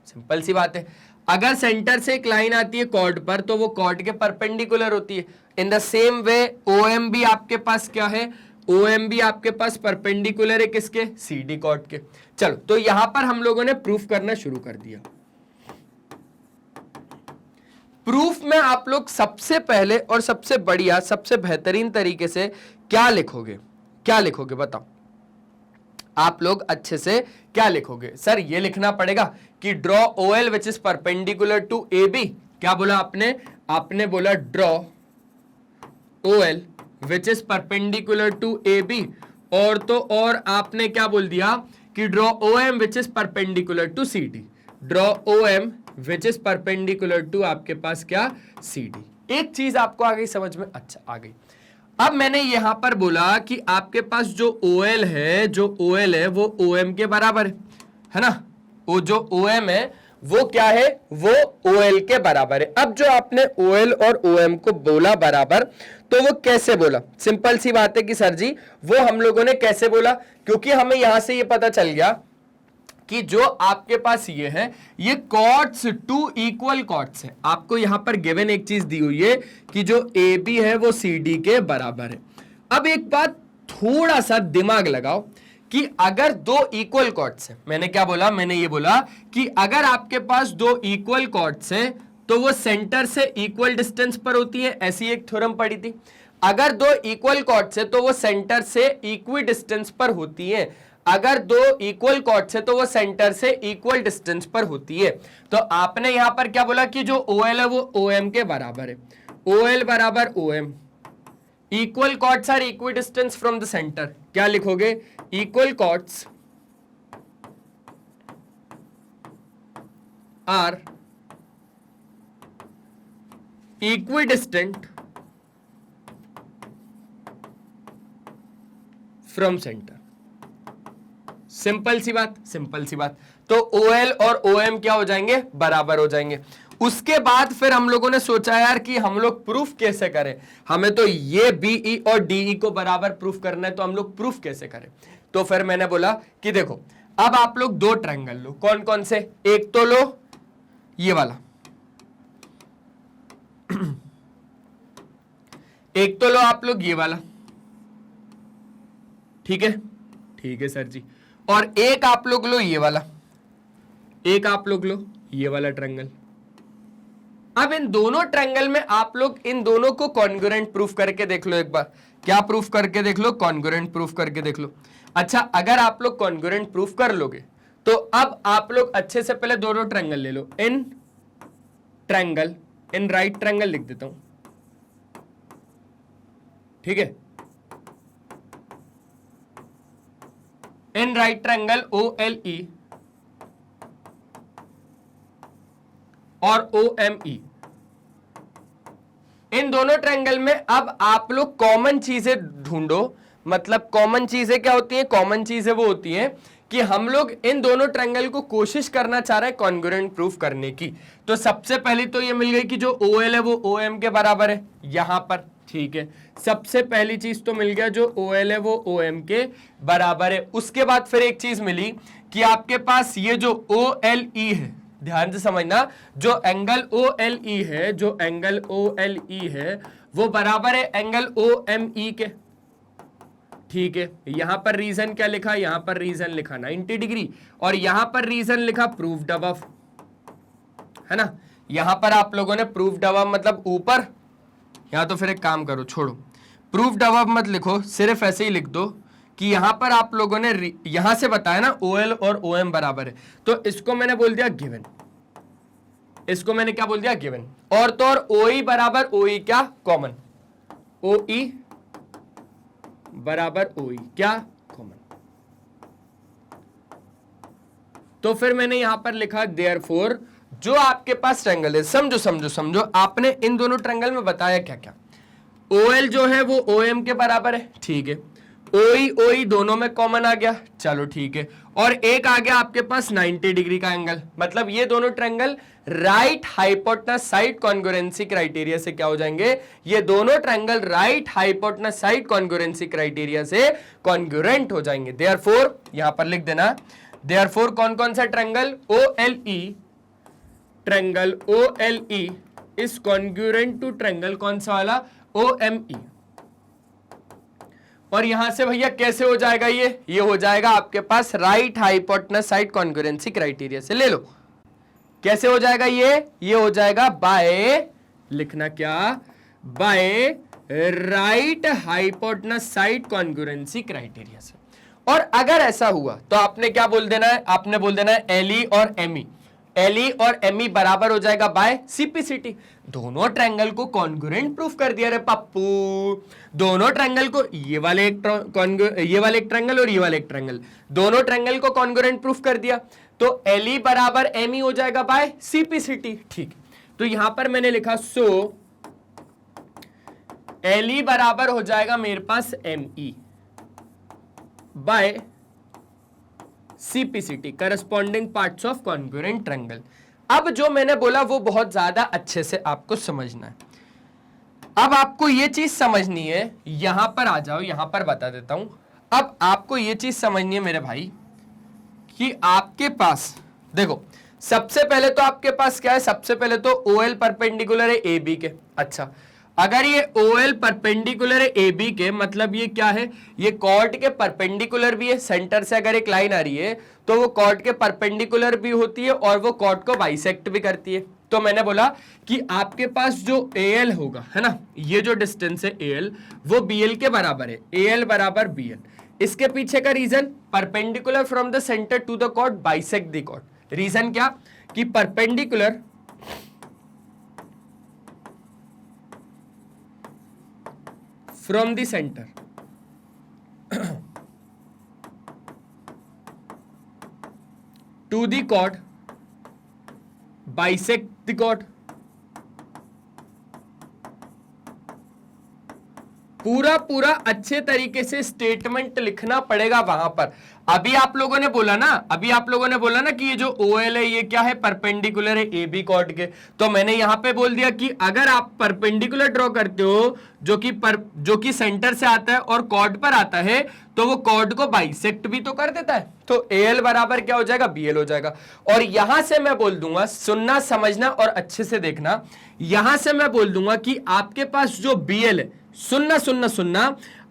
सिंपल सी बात है, अगर सेंटर से एक लाइन आती है कॉर्ड पर तो वो कॉर्ड के परपेंडिकुलर होती है। In the same way OM भी आपके पास क्या है, OM भी आपके पास परपेंडिकुलर है किसके, CD कॉर्ड के। चलो, तो यहां पर हम लोगों ने प्रूफ करना शुरू कर दिया। प्रूफ में आप लोग सबसे पहले और सबसे बढ़िया, सबसे बेहतरीन तरीके से क्या लिखोगे, क्या लिखोगे बताओ आप लोग अच्छे से क्या लिखोगे। सर ये लिखना पड़ेगा कि draw OL which is perpendicular to AB। क्या बोला आपने, आपने बोला draw OL which is perpendicular to A B, और तो और आपने क्या बोल दिया कि draw O M which is perpendicular to C D, draw O M which is perpendicular to आपके पास क्या, सी डी। एक चीज आपको आ गई समझ में, अच्छा आ गई। अब मैंने यहां पर बोला कि आपके पास जो OL है, जो OL है वो OM के बराबर है ना, वो जो OM है वो क्या है, वो OL के बराबर है। अब जो आपने OL और OM को बोला बराबर, तो वो कैसे बोला, सिंपल सी बात है कि सर जी वो हम लोगों ने कैसे बोला, क्योंकि हमें यहां से ये पता चल गया कि जो आपके पास ये है, ये कॉर्ड्स टू इक्वल कॉर्ड्स है। आपको यहां पर गिवन एक चीज दी हुई है कि जो ए बी है वो सी डी के बराबर है। अब एक बात थोड़ा सा दिमाग लगाओ कि अगर दो इक्वल कॉर्ड्स हैं, मैंने क्या बोला, मैंने ये बोला कि अगर आपके पास दो इक्वल कॉर्ड्स हैं तो वो सेंटर से इक्वल डिस्टेंस पर होती है, ऐसी एक थ्योरम पढ़ी थी। अगर दो इक्वल कॉर्ड्स है तो वो सेंटर से इक्वी डिस्टेंस पर होती है, अगर दो इक्वल कॉर्ड्स है तो वो सेंटर से इक्वल डिस्टेंस पर होती है। तो आपने यहां पर क्या बोला कि जो OL है वो OM के बराबर है, OL बराबर OM, equal chords are equidistance from the centre, क्या लिखोगे, equal chords are equidistant from centre. Simple सी बात, सिंपल सी बात। तो OL और OM क्या हो जाएंगे, बराबर हो जाएंगे। उसके बाद फिर हम लोगों ने सोचा यार कि हम लोग प्रूफ कैसे करें, हमें तो ये BE और DE को बराबर प्रूफ करना है, तो हम लोग प्रूफ कैसे करें। तो फिर मैंने बोला कि देखो अब आप लोग दो ट्रायंगल लो, कौन कौन से, एक तो लो ये वाला, एक तो लो आप लोग ये वाला, ठीक है, ठीक है सर जी, और एक आप लोग लो ये वाला, एक आप लोग लो ये वाला ट्रायंगल। अब इन दोनों ट्रायंगल में आप लोग इन दोनों को कॉन्ग्रुएंट प्रूफ करके देख लो एक बार, क्या प्रूफ करके देख लो, कॉन्ग्रुएंट प्रूफ करके देख लो। अच्छा अगर आप लोग कॉन्ग्रुएंट प्रूफ कर लोगे तो अब आप लोग अच्छे से पहले दोनों ट्रायंगल ले लो, in triangle, in right triangle लिख देता हूं, ठीक है, इन राइट ट्रायंगल OLE और OME, इन दोनों ट्रायंगल में अब आप लोग कॉमन चीजें ढूंढो। मतलब कॉमन चीजें क्या होती हैं, कॉमन चीजें वो होती हैं कि हम लोग इन दोनों ट्रायंगल को कोशिश करना चाह रहे हैं कॉन्ग्रुएंट प्रूफ करने की। तो सबसे पहले तो ये मिल गई कि जो OL है वो OM के बराबर है यहां पर, ठीक है, सबसे पहली चीज तो मिल गया जो OL है वो OM के बराबर है। उसके बाद फिर एक चीज मिली कि आपके पास ये जो OLE है, ध्यान से समझना, जो एंगल OLE है, जो एंगल OLE है वो बराबर है एंगल OME के, ठीक है। यहां पर रीजन क्या लिखा, यहां पर रीजन लिखा 90 डिग्री, और यहां पर रीजन लिखा प्रूव्ड अबव, है ना। यहां पर आप लोगों ने प्रूव्ड अबव मतलब ऊपर, यहां तो फिर एक काम करो, छोड़ो प्रूव्ड अबव मत लिखो, सिर्फ ऐसे ही लिख दो कि यहां पर आप लोगों ने यहां से बताया ना OL और OM बराबर है, तो इसको मैंने बोल दिया गिवन, इसको मैंने क्या बोल दिया, गिवन। और तो और OE बराबर OE क्या, कॉमन, OE बराबर OE क्या, कॉमन। तो फिर मैंने यहां पर लिखा देयरफॉर जो आपके पास ट्रायंगल है, समझो समझो समझो, आपने इन दोनों ट्रायंगल में बताया क्या क्या, OL जो है वो OM के बराबर है, ठीक है, OE दोनों में कॉमन आ गया, चलो ठीक है, और एक आ गया आपके पास 90 डिग्री का एंगल, मतलब ये दोनों triangle right hypotenuse side congruency criteria से क्या हो जाएंगे, ये दोनों triangle right hypotenuse side congruency criteria से कॉन्ग्रुएंट हो जाएंगे। देयरफॉर यहां पर लिख देना, देयरफॉर कौन कौन सा triangle, triangle OLE is congruent to triangle कौन सा वाला, OME। और यहां से भैया कैसे हो जाएगा, ये हो जाएगा आपके पास right hypotenuse side congruency criteria से, ले लो कैसे हो जाएगा, ये हो जाएगा बाय, लिखना क्या, by right hypotenuse side congruency criteria से। और अगर ऐसा हुआ तो आपने क्या बोल देना है, आपने बोल देना है LE और ME, एलई और एमई बराबर हो जाएगा बाय सीपीसीटी। दोनों ट्रायंगल को कॉन्ग्रुएंट प्रूफ कर दिया रे पप्पू। दोनों ट्रायंगल को, ये वाले एक ट्रायंगल और ये वाले एक ट्रायंगल, दोनों ट्रायंगल को कॉन्ग्रुएंट प्रूफ कर दिया। तो एलई बराबर एमई हो जाएगा बाय सीपीसीटी। ठीक, तो यहां पर मैंने लिखा सो एलई बराबर हो जाएगा मेरे पास ME by CPCT, corresponding parts of congruent triangle. अब जो मैंने बोला वो बहुत ज्यादा अच्छे से आपको समझना है। अब आपको ये चीज समझनी है, यहां पर आ जाओ, यहां पर बता देता हूं। अब आपको ये चीज समझनी है मेरे भाई कि आपके पास देखो, सबसे पहले तो आपके पास क्या है, सबसे पहले तो OL परपेंडिकुलर है AB के। अच्छा, अगर ये OL परपेंडिकुलर है AB के, मतलब ये क्या है, ये कॉर्ड के परपेंडिकुलर भी है। सेंटर से अगर एक लाइन आ रही है तो वो कॉर्ड के परपेंडिकुलर भी होती है और वो कॉर्ड को बाइसेक्ट भी करती है। तो मैंने बोला कि आपके पास जो AL होगा, है ना, ये जो डिस्टेंस है AL, वो BL के बराबर है। AL बराबर BL। इसके पीछे का reason, perpendicular from the centre to the chord bisect the chord. Reason क्या कि perpendicular from the center to the chord bisect the chord। पूरा पूरा अच्छे तरीके से स्टेटमेंट लिखना पड़ेगा वहां पर। अभी आप लोगों ने बोला ना कि ये जो OL है ये क्या है, परपेंडिकुलर है AB कॉर्ड के। तो मैंने यहां पे बोल दिया कि अगर आप परपेंडिकुलर ड्रॉ करते हो जो कि सेंटर से आता है और कॉर्ड पर आता है, तो वो कॉर्ड को बाइसेक्ट भी तो कर देता है। तो AL बराबर क्या हो जाएगा, BL हो जाएगा। और यहां से मैं बोल दूंगा, सुनना समझना और अच्छे से देखना, यहां से मैं बोल दूंगा कि आपके पास जो BL है, सुनना,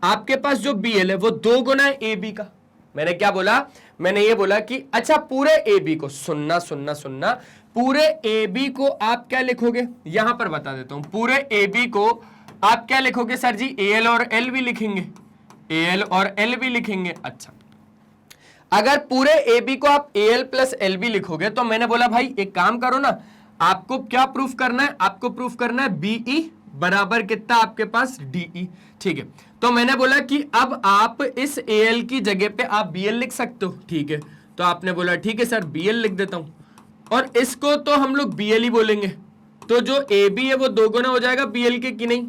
आपके पास जो BL है वो 2 गुना है AB का। मैंने क्या बोला, मैंने ये बोला कि अच्छा पूरे AB को, सुनना, पूरे AB को आप क्या लिखोगे, यहां पर बता देता हूं। पूरे AB को आप क्या लिखोगे सर जी, AL और L भी लिखेंगे, AL और L भी लिखेंगे। अच्छा, अगर पूरे AB को आप AL प्लस L भी लिखोगे तो मैंने बोला भाई एक काम करो ना, आपको क्या प्रूफ करना है, आपको प्रूफ करना है BE बराबर कितना आपके पास DE। ठीक है, तो मैंने बोला कि अब आप इस AL की जगह पे आप BL लिख सकते हो। ठीक है, तो आपने बोला ठीक है सर BL लिख देता हूं, और इसको तो हम लोग BL ही बोलेंगे। तो जो AB है वो 2 गुना हो जाएगा BL के, कि नहीं?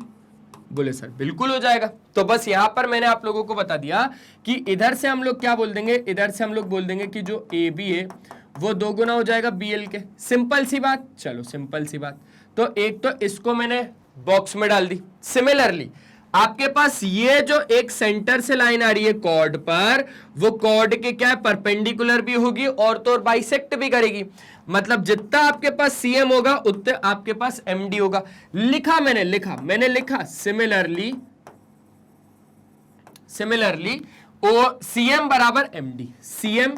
बोले सर बिल्कुल हो जाएगा। तो बस यहां पर मैंने आप लोगों को बता दिया कि इधर से हम लोग क्या बोल देंगे, इधर से हम लोग बोल देंगे कि जो AB है वो 2 गुना हो जाएगा BL के। सिंपल सी बात, चलो सिंपल सी बात। तो एक तो इसको मैंने बॉक्स में डाल दी। सिमिलरली आपके पास ये जो एक सेंटर से लाइन आ रही है कॉर्ड पर, वो कॉर्ड के क्या है, परपेंडिकुलर भी होगी और तो और बाइसेक्ट भी करेगी। मतलब जितना आपके पास CM होगा उतने आपके पास MD होगा। मैंने लिखा सिमिलरली ओ CM बराबर MD, CM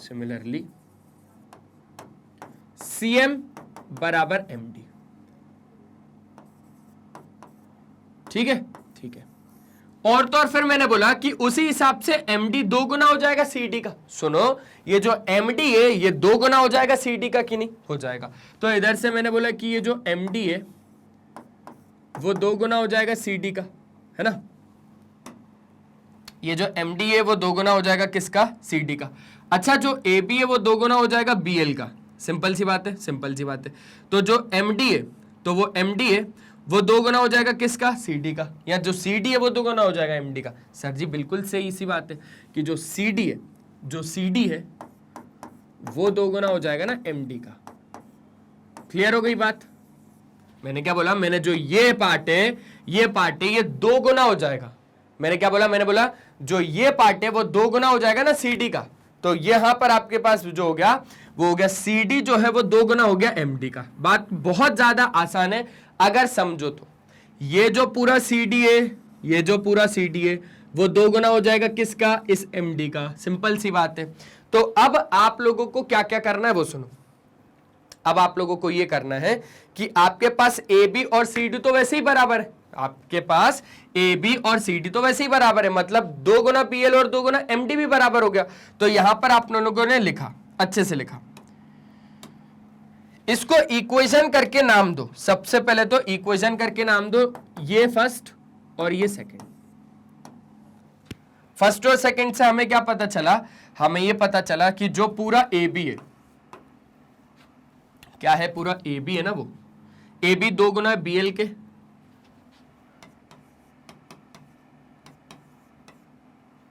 सिमिलरली CM बराबर MD। ठीक है, और तो और फिर मैंने बोला कि उसी हिसाब से MD 2 गुना हो जाएगा CD का। सुनो, ये जो MD है ये 2 गुना हो जाएगा CD का, कि नहीं हो जाएगा? तो इधर से मैंने बोला कि ये जो MD है वो 2 गुना हो जाएगा CD का, है ना। ये जो MD है वो 2 गुना हो जाएगा किसका, CD का। अच्छा, जो AB है वो 2 गुना हो जाएगा BL का। सिंपल सी बात है। तो जो MD है तो वो MD है वो 2 गुना हो जाएगा किसका, CD का। या जो CD है वो 2 गुना हो जाएगा MD का। सर जी बिल्कुल सही सी बात है कि जो CD है वो 2 गुना हो जाएगा ना MD का। क्लियर हो गई बात? मैंने क्या बोला, मैंने जो ये पार्ट है ये 2 गुना हो जाएगा। मैंने क्या बोला, मैंने बोला जो ये पार्ट है वो 2 गुना हो जाएगा ना CD का। तो यहां पर आपके पास जो हो गया वो हो गया CD जो है वो 2 गुना हो गया MD का। बात बहुत ज्यादा आसान है अगर समझो तो। ये जो पूरा CD है वो 2 गुना हो जाएगा किसका, इस MD का। सिंपल सी बात है। तो अब आप लोगों को क्या क्या करना है वो सुनो। अब आप लोगों को ये करना है कि आपके पास AB और CD तो वैसे ही बराबर है। आपके पास ए बी और सी डी तो वैसे ही बराबर है, मतलब 2 गुना पी एल और 2 गुना एम डी भी बराबर हो गया। तो यहां पर आप लोगों ने लिखा, अच्छे से लिखा, इसको इक्वेशन करके नाम दो। सबसे पहले तो इक्वेशन करके नाम दो, ये फर्स्ट और ये सेकंड। फर्स्ट और सेकंड से हमें क्या पता चला, हमें ये पता चला कि जो पूरा ए बी है, क्या है, पूरा ए बी है ना, वो ए बी 2 गुना बी एल के,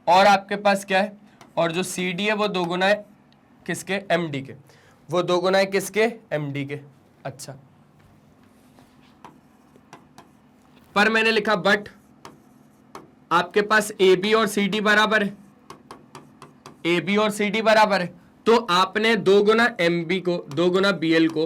और आपके पास क्या है, और जो सी डी है वो 2 गुना है किसके, एम डी के, वो 2 गुना है किसके, एम डी के। अच्छा, पर मैंने लिखा बट आपके पास ए बी और सी डी बराबर है, ए बी और सी डी बराबर है, तो आपने 2 गुना एम बी को, 2 गुना बी एल को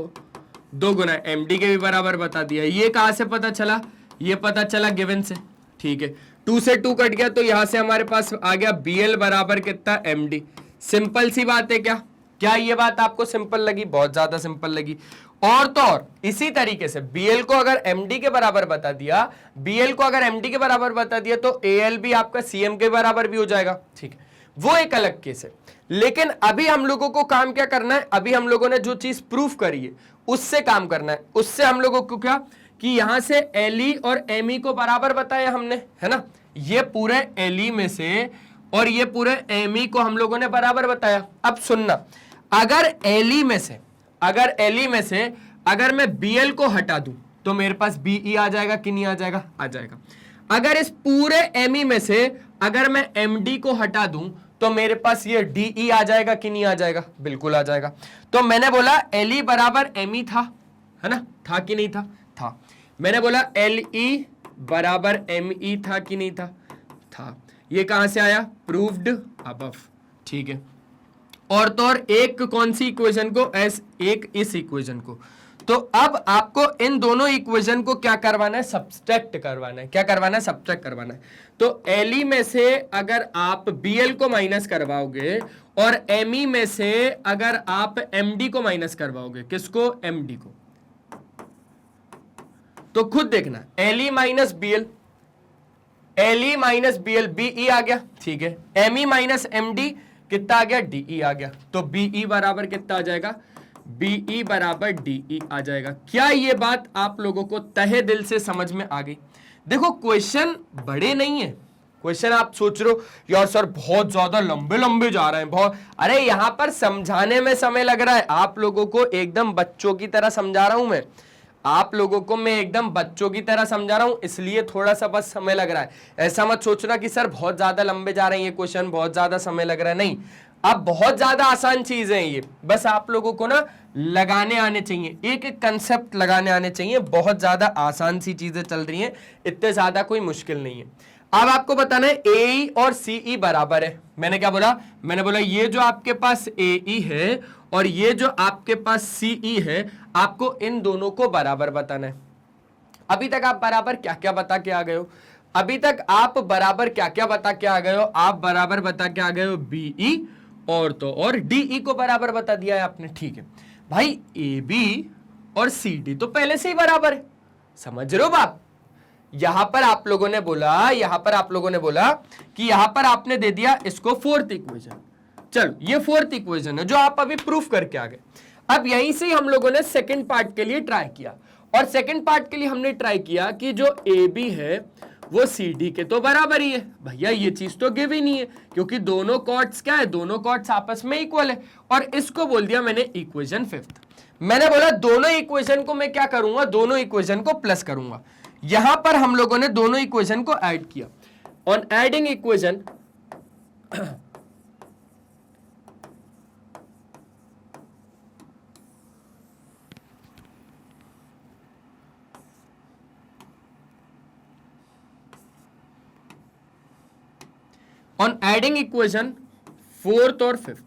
2 गुना एम डी के भी बराबर बता दिया। ये कहां से पता चला, ये पता चला गिवन से, ठीक है। 2 से 2 कट गया तो यहां से हमारे पास आ गया बी एल बराबर कितना, एम डी। सिंपल सी बात है, क्या ये बात आपको सिंपल लगी, बहुत ज्यादा सिंपल लगी। और तो और इसी तरीके से बीएल को अगर एमडी के बराबर बता दिया, बीएल को अगर एमडी के बराबर बता दिया तो एएल भी आपका सीएम के बराबर भी हो जाएगा, ठीक है, वो एक अलग केस है। लेकिन अभी हम लोगों को काम क्या करना है, अभी हम लोगों ने जो चीज प्रूफ करी है उससे काम करना है। उससे हम लोगों को क्या, कि यहां से एलई और एमई को बराबर बताया हमने, है ना, ये पूरे एलई में से और ये पूरे एमई को हम लोगों ने बराबर बताया। अब सुनना, अगर एलई में से अगर मैं बीएल को हटा दूं तो मेरे पास बीई आ जाएगा कि नहीं आ जाएगा, आ जाएगा। अगर इस पूरे एमई में से अगर मैं एमडी को हटा दूं तो मेरे पास ये डीई आ जाएगा कि नहीं आ जाएगा, बिल्कुल आ जाएगा। तो मैंने बोला एलई बराबर एमई था, है ना, था कि नहीं था, था। मैंने बोला एलई बराबर एमई था कि नहीं था, था। ये कहां से आया, प्रूव्ड अबव, ठीक है। और तो और एक कौन सी इक्वेशन को, एक इस इक्वेशन को। तो अब आपको इन दोनों इक्वेशन को क्या करवाना है, सब्सट्रैक्ट करवाना है। क्या करवाना है, सब्सट्रैक्ट करवाना है। तो एलई में से अगर आप बीएल को माइनस करवाओगे और एमई में से अगर आप एमडी को माइनस करवाओगे, किसको, एमडी को, तो खुद देखना, LE minus BL, LE minus BL, BE आ गया, ठीक है। एमई माइनस एमडी कितना आ गया, डीई आ गया। तो बीई बराबर कितना आ जाएगा, बीई बराबर डीई आ जाएगा। क्या ये बात आप लोगों को तहे दिल से समझ में आ गई? देखो क्वेश्चन बड़े नहीं है, क्वेश्चन आप सोच रहे हो यार सर बहुत ज्यादा लंबे लंबे जा रहे हैं, बहुत, अरे यहां पर समझाने में समय लग रहा है। आप लोगों को एकदम बच्चों की तरह समझा रहा हूं मैं, आप लोगों को मैं एकदम बच्चों की तरह समझा रहा हूं, इसलिए थोड़ा सा बस समय लग रहा है। ऐसा मत सोचना कि सर बहुत ज्यादा लंबे जा रहे हैं ये क्वेश्चन, बहुत ज्यादा समय लग रहा है, नहीं। अब बहुत ज्यादा आसान चीज है ये, बस आप लोगों को ना लगाने आने चाहिए, एक एक कंसेप्ट लगाने आने चाहिए। बहुत ज्यादा आसान सी चीजें चल रही हैं, इतने ज्यादा कोई मुश्किल नहीं है। अब आपको बताना है एई और सीई बराबर है। मैंने क्या बोला, मैंने बोला ये जो आपके पास एई है और ये जो आपके पास सीई है, आपको इन दोनों को बराबर बताना है। अभी तक आप बराबर क्या क्या बता के आ गए हो, अभी तक आप बराबर क्या क्या बता के आ गए हो, आप बराबर बता के आ गए हो बीई और तो और डीई को बराबर बता दिया है आपने, ठीक है भाई। ए बी और सी डी तो पहले से ही बराबर है, समझ रहे हो बाप। यहां पर आप लोगों ने बोला, कि यहां पर आपने दे दिया इसको फोर्थ इक्वेशन। चलो ये फोर्थ इक्वेशन है जो आप अभी प्रूफ करके आ गए। अब यहीं से हम लोगों ने सेकंड पार्ट के लिए ट्राई किया, और सेकंड पार्ट के लिए हमने ट्राई किया कि जो ए बी है वो सी डी के तो बराबर ही है। भैया ये चीज तो गिव ही नहीं है, क्योंकि दोनों कॉर्ड्स क्या है, दोनों कॉर्ड्स आपस में इक्वल है। और इसको बोल दिया मैंने इक्वेशन फिफ्थ। मैंने बोला दोनों इक्वेशन को मैं क्या करूंगा, दोनों इक्वेशन को प्लस करूंगा। यहां पर हम लोगों ने दोनों इक्वेशन को ऐड किया। On adding equation on adding equation fourth और फिफ्थ,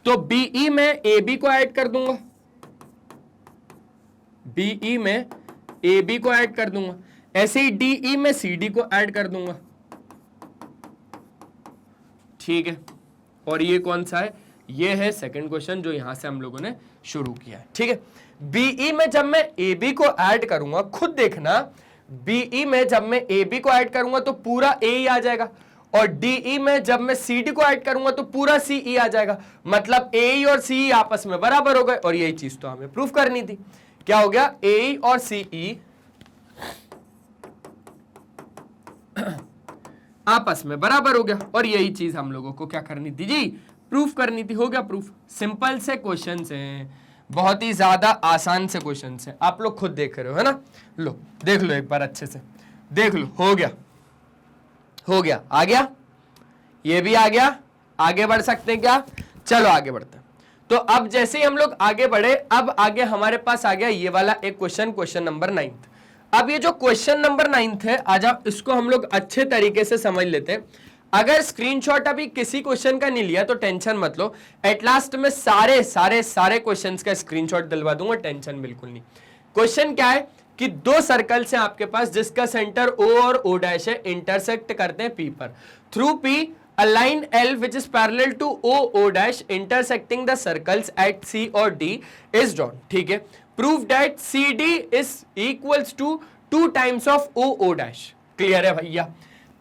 तो बीई में ए बी को ऐड कर दूंगा, बीई में ए बी को ऐड कर दूंगा, ऐसे ही डीई में सी डी को ऐड कर दूंगा, ठीक है। और ये कौन सा है, ये है सेकंड क्वेश्चन जो यहां से हम लोगों ने शुरू किया है, ठीक है। बीई में जब मैं ए बी को ऐड करूंगा, खुद देखना बीई में जब मैं ए बी को ऐड करूंगा तो पूरा ए ही आ जाएगा, और डीई में जब मैं सी डी को ऐड करूंगा तो पूरा सीई आ जाएगा, मतलब ए और सी आपस में बराबर हो गए। और यही चीज तो हमें प्रूफ करनी थी। क्या हो गया, ए और सीई आपस में बराबर हो गया, और यही चीज हम लोगों को क्या करनी थी जी, प्रूफ करनी थी। हो गया प्रूफ। सिंपल से क्वेश्चंस हैं, बहुत ही ज्यादा आसान से क्वेश्चंस हैं, आप लोग खुद देख रहे हो है ना। लो देख लो एक बार अच्छे से देख लो। हो गया, हो गया, आ गया, ये भी आ गया। आगे बढ़ सकते हैं क्या, चलो आगे बढ़ते हैं। तो अब जैसे ही हम लोग आगे बढ़े, अब आगे हमारे पास आ गया ये वाला एक क्वेश्चन, क्वेश्चन नंबर 9। अब ये जो क्वेश्चन नंबर 9 है, आ जाओ इसको हम लोग अच्छे तरीके से समझ लेते हैं। अगर स्क्रीनशॉट अभी किसी क्वेश्चन का नहीं लिया तो टेंशन मत लो, एट लास्ट में सारे सारे सारे क्वेश्चंस का स्क्रीनशॉट दिलवा दूंगा, टेंशन बिल्कुल नहीं। क्वेश्चन क्या है कि दो सर्कल्स हैं आपके पास जिसका सेंटर O और O डैश है, इंटरसेक्ट करते हैं P पर। Through P a line L which is parallel to O dash intersecting the circles at C और D is drawn। ठीक है, prove that CD is equals to 2 times of O dash। Clear है भैया।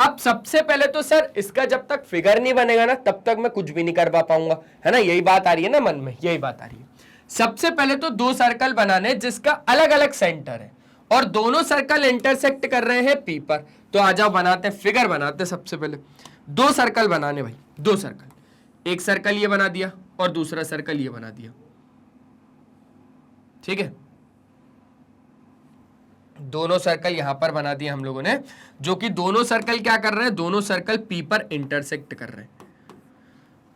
अब सबसे पहले तो सर इसका जब तक फिगर नहीं बनेगा ना तब तक मैं कुछ भी नहीं कर पाऊंगा, है ना, यही बात आ रही है ना मन में, यही बात आ रही है। सबसे पहले तो दो सर्कल बनाने जिसका अलग अलग सेंटर है और दोनों सर्कल इंटरसेक्ट कर रहे हैं P पर। तो आ जाओ बनाते हैं, फिगर बनाते हैं। सबसे पहले दो सर्कल बनाने भाई, दो सर्कल, एक सर्कल ये बना दिया और दूसरा सर्कल ये बना दिया। ठीक है, दोनों सर्कल यहां पर बना दिए हम लोगों ने, जो कि दोनों सर्कल क्या कर रहे हैं, दोनों सर्कल P पर इंटरसेक्ट कर रहे हैं।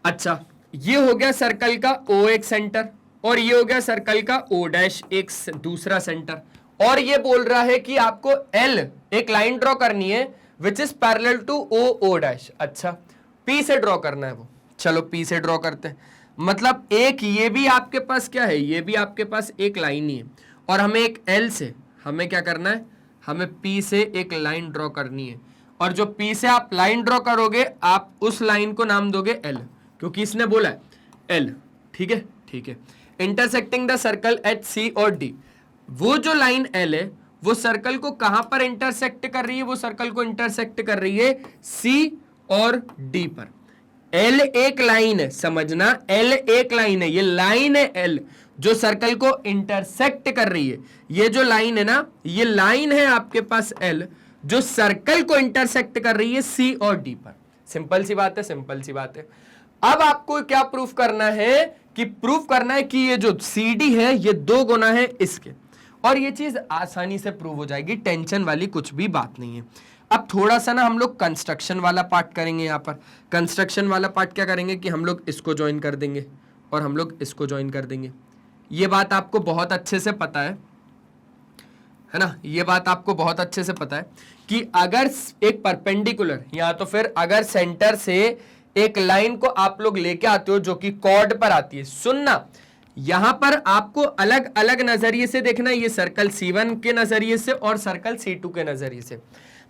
अच्छा, ये हो गया सर्कल का O एक सेंटर और ये हो गया सर्कल का O डैश एक दूसरा सेंटर, और ये बोल रहा है कि आपको L एक लाइन ड्रॉ करनी है which is parallel to O dash. अच्छा, P से ड्रॉ करना है वो, चलो P से ड्रॉ करते हैं। मतलब एक ये भी आपके पास क्या है, ये भी आपके पास एक लाइन ही है, और हमें एक L से हमें क्या करना है, हमें P से एक लाइन ड्रॉ करनी है, और जो P से आप लाइन ड्रॉ करोगे आप उस लाइन को नाम दोगे L, क्योंकि इसने बोला है L। ठीक है, ठीक है। Intersecting the circle eight C और D, वो जो लाइन L है वो सर्कल को कहां पर इंटरसेक्ट कर रही है, वो सर्कल को इंटरसेक्ट कर रही है C और D पर। L एक लाइन है, समझना, L एक लाइन है, ये लाइन है L जो सर्कल को इंटरसेक्ट कर रही है। ये जो लाइन है ना, ये लाइन है आपके पास L जो सर्कल को इंटरसेक्ट कर रही है C और D पर। सिंपल सी बात है, सिंपल सी बात है। अब आपको क्या प्रूफ करना है कि प्रूफ करना है कि ये जो CD है ये 2 गुना है इसके, और ये चीज आसानी से प्रूव हो जाएगी, टेंशन वाली कुछ भी बात नहीं है। अब थोड़ा सा ना हम लोग कंस्ट्रक्शन वाला पार्ट करेंगे। यहाँ पर कंस्ट्रक्शन वाला पार्ट क्या करेंगे कि हम लोग इसको ज्वाइन कर देंगे और हम लोग इसको ज्वाइन कर देंगे। ये बात आपको बहुत अच्छे से पता है ना, ये बात आपको बहुत अच्छे से पता है कि अगर एक परपेंडिकुलर या तो फिर अगर सेंटर से एक लाइन को आप लोग लेके आते हो जो कि कॉर्ड पर आती है, सुनना, यहां पर आपको अलग अलग नजरिए से देखना है, ये सर्कल C1 के नजरिए से और सर्कल C2 के नजरिए से।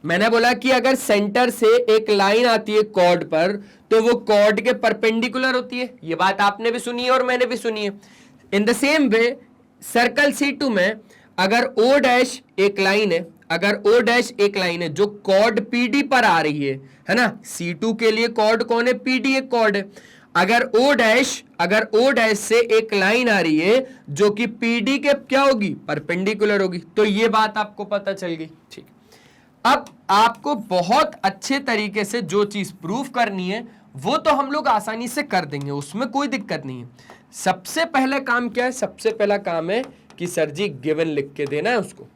मैंने बोला कि अगर सेंटर से एक लाइन आती है कॉर्ड पर तो वो कॉर्ड के परपेंडिकुलर होती है, ये बात आपने भी सुनी है और मैंने भी सुनी है। In the same way circle C2 में अगर O डैश एक लाइन है, अगर O डैश एक लाइन है जो कॉर्ड PD पर आ रही है ना, C2 के लिए कॉर्ड कौन है, PD एक कॉर्ड है। अगर O डैश से एक लाइन आ रही है जो कि PD के क्या होगी, परपेंडिकुलर होगी। तो ये बात आपको पता चल गई। ठीक, अब आपको बहुत अच्छे तरीके से जो चीज प्रूफ करनी है वो तो हम लोग आसानी से कर देंगे, उसमें कोई दिक्कत नहीं है। सबसे पहले काम क्या है, सबसे पहला काम है कि सर जी गिवन लिख के देना है उसको।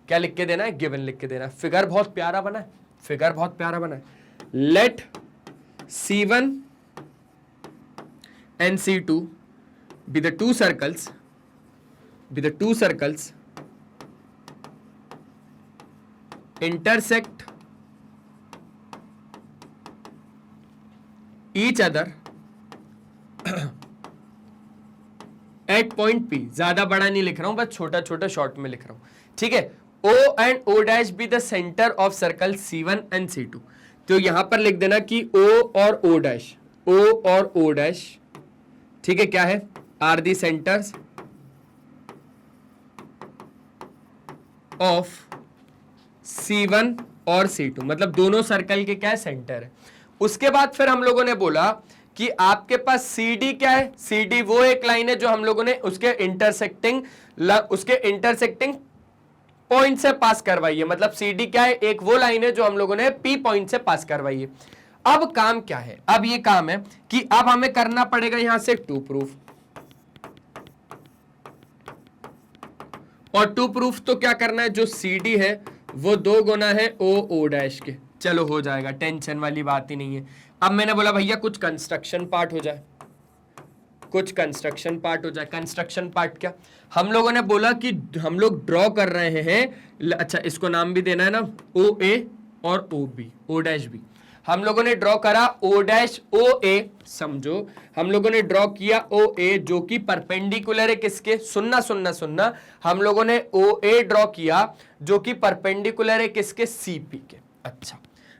क्या लिख के देना है, गिवन लिख के देना है। फिगर बहुत प्यारा बना है, फिगर बहुत प्यारा बना है। Let C1 and C2 be the two circles intersect each other at point P। ज्यादा बड़ा नहीं लिख रहा हूं, बस छोटा छोटा शॉर्ट में लिख रहा हूं। ठीक है, O and O dash be the center of circle C1 and C2। तो यहां पर लिख देना कि O और O dash, O और O dash, ठीक है, क्या है, are the centres of C1 और C2, मतलब दोनों सर्कल के क्या है, सेंटर है। उसके बाद फिर हम लोगों ने बोला कि आपके पास CD क्या है, CD वो एक लाइन है जो हम लोगों ने उसके इंटरसेक्टिंग पॉइंट से पास करवाई है, मतलब CD क्या है, एक वो लाइन है जो हम लोगों ने P पॉइंट से पास करवाई है। अब काम क्या है, अब ये काम है कि अब हमें करना पड़ेगा यहां से टू प्रूफ, और टू प्रूफ तो क्या करना है, जो CD है वो 2 गुना है O डैश के। चलो हो जाएगा, टेंशन वाली बात ही नहीं है। अब मैंने बोला भैया कुछ कंस्ट्रक्शन पार्ट हो जाए, कुछ कंस्ट्रक्शन पार्ट हो जाए। कंस्ट्रक्शन पार्ट क्या, हम लोगों ने बोला कि हम लोग ड्रॉ कर रहे हैं, अच्छा इसको नाम भी देना है ना, OA और OB, O डैश B। हम लोगों ने ड्रॉ करा O डैश OA, समझो हम लोगों ने ड्रॉ किया OA जो कि परपेंडिकुलर है किसके, सुनना सुनना सुनना, हम लोगों ने OA ड्रॉ किया जो कि परपेंडिकुलर है किसके, CP के। अच्छा,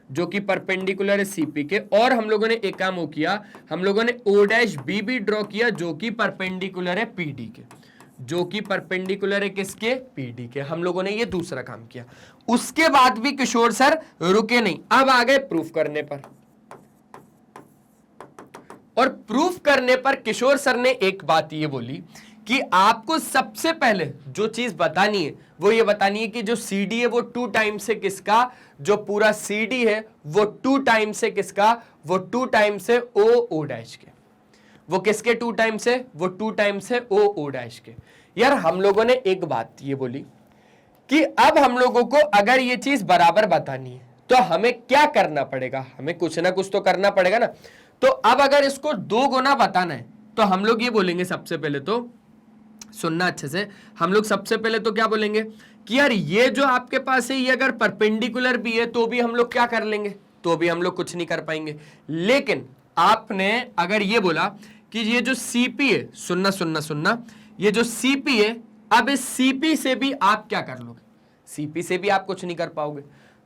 जो कि परपेंडिकुलर है CP के। और हम लोगों ने एक काम वो किया, हम लोगों ने O डैश B भी ड्रॉ किया जो कि परपेंडिकुलर है PD के, जो कि परपेंडिकुलर है किसके, PD के। हम लोगों ने ये दूसरा काम किया। उसके बाद भी किशोर सर रुके नहीं, अब आ गए प्रूफ करने पर। और प्रूफ करने पर किशोर सर ने एक बात ये बोली कि आपको सबसे पहले जो चीज बतानी है वो ये बतानी है कि जो CD है वो 2 टाइम्स है किसका, जो पूरा CD है वो 2 टाइम्स है किसका, वो 2 टाइम्स है O डैश के। वो किसके 2 टाइम्स है, वो 2 टाइम्स है O डैश के। यार हम लोगों ने एक बात ये बोली कि अब हम लोगों को अगर ये चीज बराबर बतानी है तो हमें क्या करना पड़ेगा, हमें कुछ ना कुछ तो करना पड़ेगा ना। तो अब अगर इसको 2 गुना बताना है तो हम लोग ये बोलेंगे, सबसे पहले तो सुनना अच्छे से, हम लोग सबसे पहले तो क्या बोलेंगे कि यार ये जो आपके पास है ये अगर परपेंडिकुलर भी है तो भी हम लोग क्या कर लेंगे, तो भी हम लोग कुछ नहीं कर पाएंगे। लेकिन आपने अगर ये बोला कि ये जो CP है, सुनना सुनना सुनना, ये जो CP है, अब इस CP से भी आप क्या कर लोगे, CP से भी आप कुछ नहीं कर पाओगे।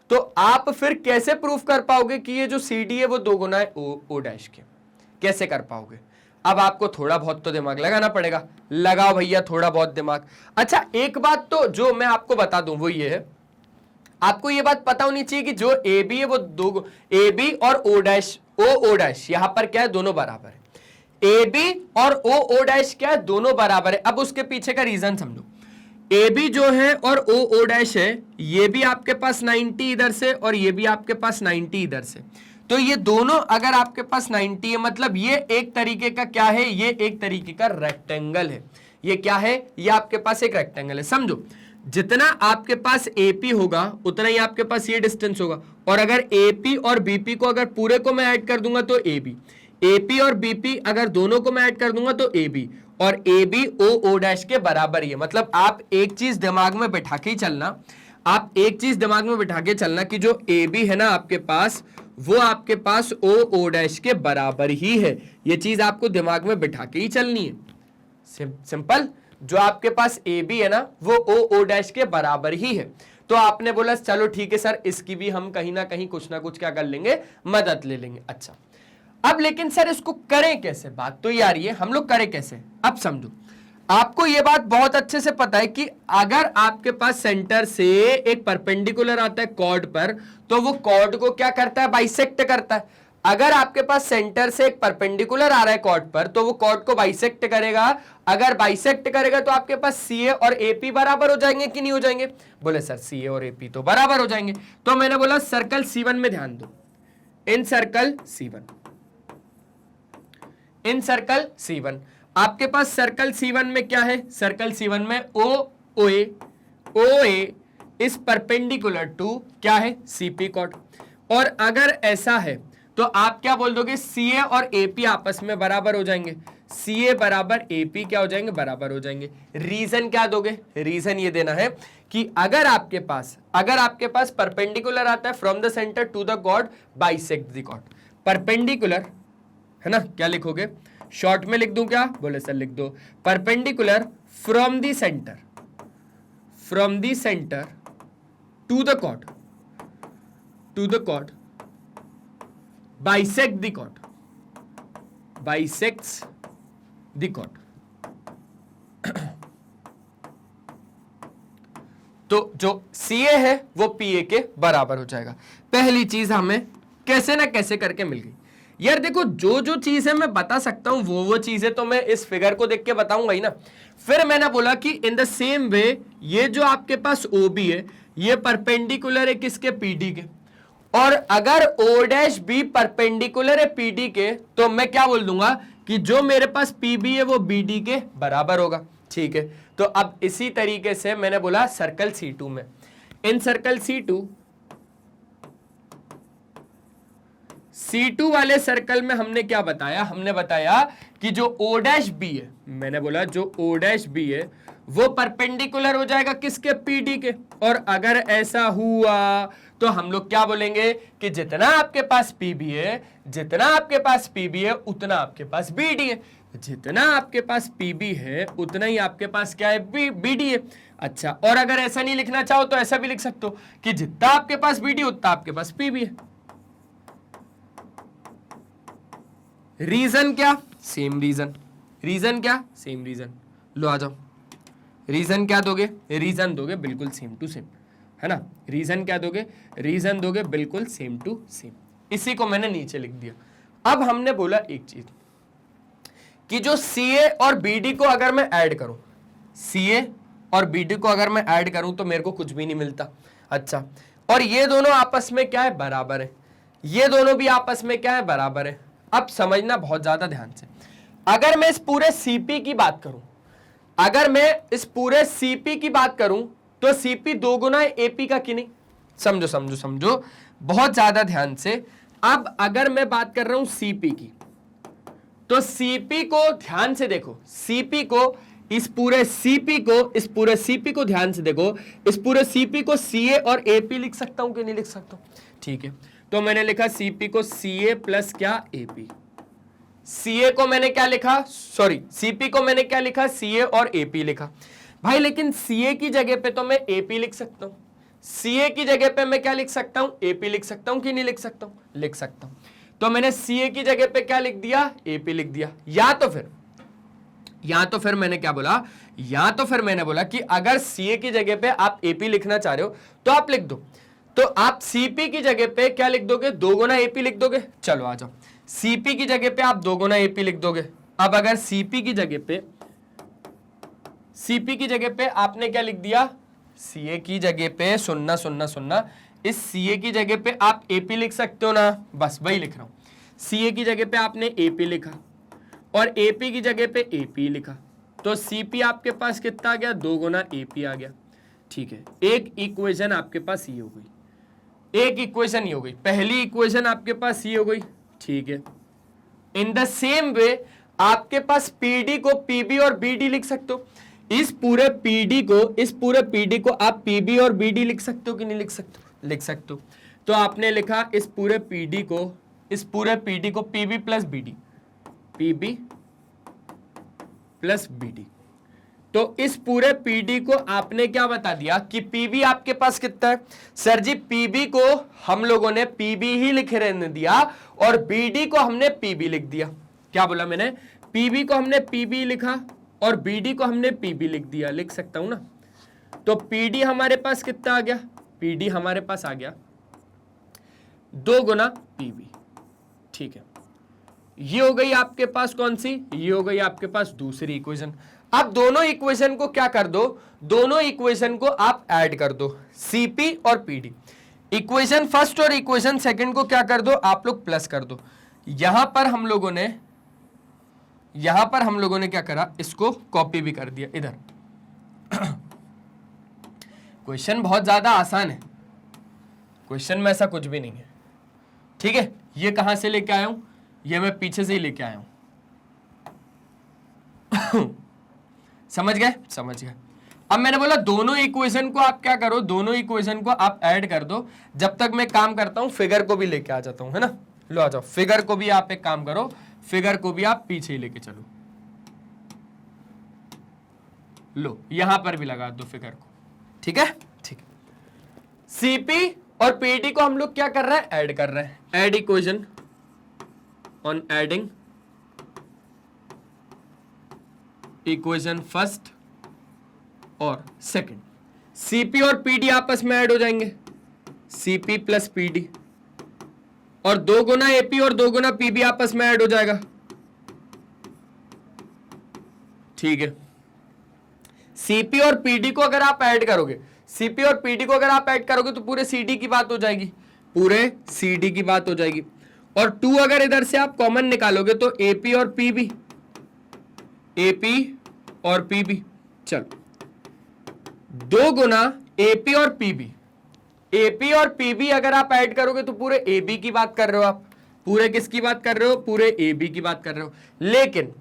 तो आप फिर कैसे प्रूफ कर पाओगे कि ये जो CD है वो 2 गुना है O डैश के, कैसे कर पाओगे। अब आपको थोड़ा बहुत तो दिमाग लगाना पड़ेगा, लगाओ भैया थोड़ा बहुत दिमाग। अच्छा एक बात तो जो मैं आपको बता दूं वो ये है, आपको ये बात पता होनी चाहिए कि जो AB है वो 2 AB और O डैश यहां पर क्या है, दोनों बराबर है। AB और O डैश क्या है, दोनों बराबर है। अब उसके पीछे का रीजन समझो, AB जो है और O डैश है, ये भी आपके पास 90 इधर से और ये भी आपके पास 90 इधर से, तो ये दोनों अगर आपके पास 90 है मतलब ये एक तरीके का क्या है, ये एक तरीके का रेक्टेंगल है। ये क्या है, ये आपके पास एक रेक्टेंगल है। समझो जितना आपके पास AP होगा उतना ही आपके पास ये डिस्टेंस होगा, और अगर AP और BP को अगर पूरे को मैं ऐड कर दूंगा तो AP और BP अगर दोनों को मैं ऐड कर दूंगा तो AB, और AB O डैश के बराबर ही है। मतलब आप एक चीज दिमाग में बैठा के ही चलना, आप एक चीज दिमाग में बैठा के चलना कि जो AB है ना आपके पास, वो आपके पास O डैश के बराबर ही है। ये चीज आपको दिमाग में बैठा के ही चलनी है। सिंपल, जो आपके पास AB है ना वो O डैश के बराबर ही है। तो आपने बोला चलो ठीक है सर, इसकी भी हम कहीं ना कहीं कुछ ना कुछ क्या कर लेंगे, मदद ले लेंगे। अच्छा अब लेकिन सर इसको करें कैसे, बात तो यार ये हम लोग करें कैसे। अब समझो, आपको ये बात बहुत अच्छे से पता है कि अगर आपके पास सेंटर से एक परपेंडिकुलर आता है कॉर्ड पर, तो वो कॉर्ड को क्या करता है, बाइसेक्ट करता है। अगर आपके पास सेंटर से एक परपेंडिकुलर आ रहा है कॉर्ड पर तो वो कॉर्ड को बाइसेक्ट करेगा। अगर बाइसेक्ट करेगा तो आपके पास CA और AP बराबर हो जाएंगे कि नहीं हो जाएंगे, बोले सर CA और AP तो बराबर हो जाएंगे। तो मैंने बोला सर्कल C1 में ध्यान दो, इन सर्कल C1 आपके पास सर्कल C1 में क्या है, सर्कल C1 में OA इस परपेंडिकुलर टू क्या है, CP कॉर्ड। और अगर ऐसा है तो आप क्या बोल दोगे, CA और AP आपस में बराबर हो जाएंगे, CA बराबर AP क्या हो जाएंगे, बराबर हो जाएंगे। रीजन क्या दोगे, रीजन ये देना है कि अगर आपके पास परपेंडिकुलर आता है from the centre to the chord bisect the chord. Perpendicular है ना, क्या लिखोगे, शॉर्ट में लिख दूं क्या, बोले सर लिख दो, perpendicular from the centre to the chord bisect the chord, bisects the chord। तो जो CA है वो PA के बराबर हो जाएगा। पहली चीज हमें कैसे ना कैसे करके मिल गई। यार देखो, जो जो चीजें मैं बता सकता हूं वो चीजें तो मैं इस फिगर को देख के बताऊंगा ही ना। फिर मैंने बोला कि इन द सेम वे ये जो आपके पास OB है ये परपेंडिकुलर है किसके, PD के। और अगर O' भी परपेंडिकुलर है PD के तो मैं क्या बोल दूंगा कि जो मेरे पास PB है वो BD के बराबर होगा। ठीक है, तो अब इसी तरीके से मैंने बोला सर्कल C2 में, इन सर्कल C2 वाले सर्कल में हमने क्या बताया, हमने बताया कि जो O' B है, मैंने बोला जो O' B है वो परपेंडिकुलर हो जाएगा किसके, PD के। और अगर ऐसा हुआ तो हम लोग क्या बोलेंगे कि जितना आपके पास PB है, जितना आपके पास PB है उतना आपके पास BD है, जितना आपके पास PB है उतना ही आपके पास क्या है, BD है। अच्छा, और अगर ऐसा नहीं लिखना चाहो तो ऐसा भी लिख सकते हो कि जितना आपके पास BD उतना आपके पास PB है। रीजन क्या, सेम रीजन। रीजन क्या, सेम रीजन। लो आ जाओ, रीजन क्या दोगे, रीजन दोगे बिल्कुल सेम टू सेम, है ना। रीजन क्या दोगे, रीजन दोगे बिल्कुल सेम टू सेम। इसी को मैंने नीचे लिख दिया। अब हमने बोला एक चीज कि जो CA और BD को अगर मैं ऐड करूं, CA और BD को अगर मैं ऐड करूं तो मेरे को कुछ भी नहीं मिलता। अच्छा, और ये दोनों आपस में क्या है, बराबर है। ये दोनों भी आपस में क्या है, बराबर है। अब समझना बहुत ज्यादा ध्यान से, अगर मैं इस पूरे CP की बात करूं, अगर मैं इस पूरे CP की बात करूं तो CP 2 गुना है AP का कि नहीं। समझो समझो समझो बहुत ज्यादा ध्यान से। अब अगर मैं बात कर रहा हूं CP की, तो CP को ध्यान से देखो, CP को, इस पूरे CP को ध्यान से देखो, इस पूरे CP को CA और AP लिख सकता हूं कि नहीं लिख सकता हूं। ठीक है, तो मैंने लिखा CP को CA प्लस क्या, AP। CA को मैंने क्या लिखा, सॉरी CP को मैंने क्या लिखा, CA और AP लिखा। भाई लेकिन CA की जगह पे तो मैं AP लिख सकता हूं, CA की जगह पे मैं क्या लिख सकता हूं, AP लिख सकता हूं कि नहीं लिख सकता हूं, लिख सकता हूं। तो मैंने CA की जगह पे क्या लिख दिया, AP लिख दिया। या तो फिर मैंने क्या बोला, या तो फिर मैंने बोला कि अगर CA की जगह पे आप AP लिखना चाह रहे हो तो आप लिख दो। तो आप CP की जगह पे क्या लिख दोगे, 2 गुना AP लिख दोगे। चलो आ जाओ, CP की जगह पे आप 2 गुना AP लिख दोगे। अब अगर CP की जगह पे आपने क्या लिख दिया, CA की जगह पे, सुनना सुनना सुनना, इस CA की जगह पे आप AP लिख सकते हो ना, बस वही लिख रहा हूं। CA की जगह पे आपने AP लिखा और AP की जगह पे AP लिखा, तो CP आपके पास कितना आ गया, 2 गुना AP आ गया। ठीक है, एक इक्वेशन आपके पास ये हो गई, एक इक्वेशन ये हो गई, पहली इक्वेशन आपके पास ये हो गई। ठीक है, इन द सेम वे आपके पास PD को PB और BD लिख सकते हो। इस पूरे PD को आप PB और BD लिख सकते हो कि नहीं लिख सकते हो, लिख सकते हो। तो आपने लिखा इस पूरे PD को PB plus BD, PB plus BD। तो इस पूरे PD को आपने क्या बता दिया कि PB आपके पास कितना है। सर जी PB को हम लोगों ने PB ही लिख रहने दिया और BD को हमने PB लिख दिया। क्या बोला मैंने, PB को हमने PB लिखा और BD को हमने PB लिख दिया, लिख सकता हूं ना। तो PD हमारे पास कितना आ गया, PD हमारे पास आ गया 2 गुना PB। ठीक है, ये हो गई आपके पास कौन सी, ये हो गई आपके पास दूसरी इक्वेशन। अब दोनों इक्वेशन को क्या कर दो, दोनों इक्वेशन को आप ऐड कर दो, CP और PD। इक्वेशन फर्स्ट और इक्वेशन सेकंड को क्या कर दो, आप लोग प्लस कर दो। यहां पर हम लोगों ने क्या करा, इसको कॉपी भी कर दिया इधर। क्वेश्चन बहुत ज्यादा आसान है, क्वेश्चन में ऐसा कुछ भी नहीं है। ठीक है, ये कहां से लेके आया हूं, ये मैं पीछे से ही लेके आया हूं। समझ गए। अब मैंने बोला दोनों इक्वेशन को आप क्या करो, दोनों इक्वेशन को आप ऐड कर दो। जब तक मैं काम करता हूं फिगर को भी लेके आ जाता हूं, है ना। लो आ जाओ, फिगर को भी आप एक काम करो, फिगर को भी आप पीछे ही लेके चलो। लो यहां पर भी लगा दो फिगर को। ठीक है, ठीक है। CP और PD को हम लोग क्या कर रहे हैं, ऐड कर रहे हैं। Add equation on adding equation first और second, सीपी और पीडी आपस में ऐड हो जाएंगे, सीपी प्लस पीडी, और 2 गुना एपी और 2 गुना पीबी आपस में ऐड हो जाएगा, ठीक है। सीपी और पीडी को अगर आप ऐड करोगे, सीपी और पीडी को अगर आप ऐड करोगे तो पूरे सीडी की बात हो जाएगी, पूरे सीडी की बात हो जाएगी। और 2 अगर इधर से आप कॉमन निकालोगे तो एपी और पीबी, एपी और पीबी, चलो 2 गुना एपी और पीबी, एपी और पीबी अगर आप ऐड करोगे तो पूरे एबी की बात कर रहे हो आप, पूरे किसकी बात कर रहे हो, पूरे एबी की बात कर रहे हो। लेकिन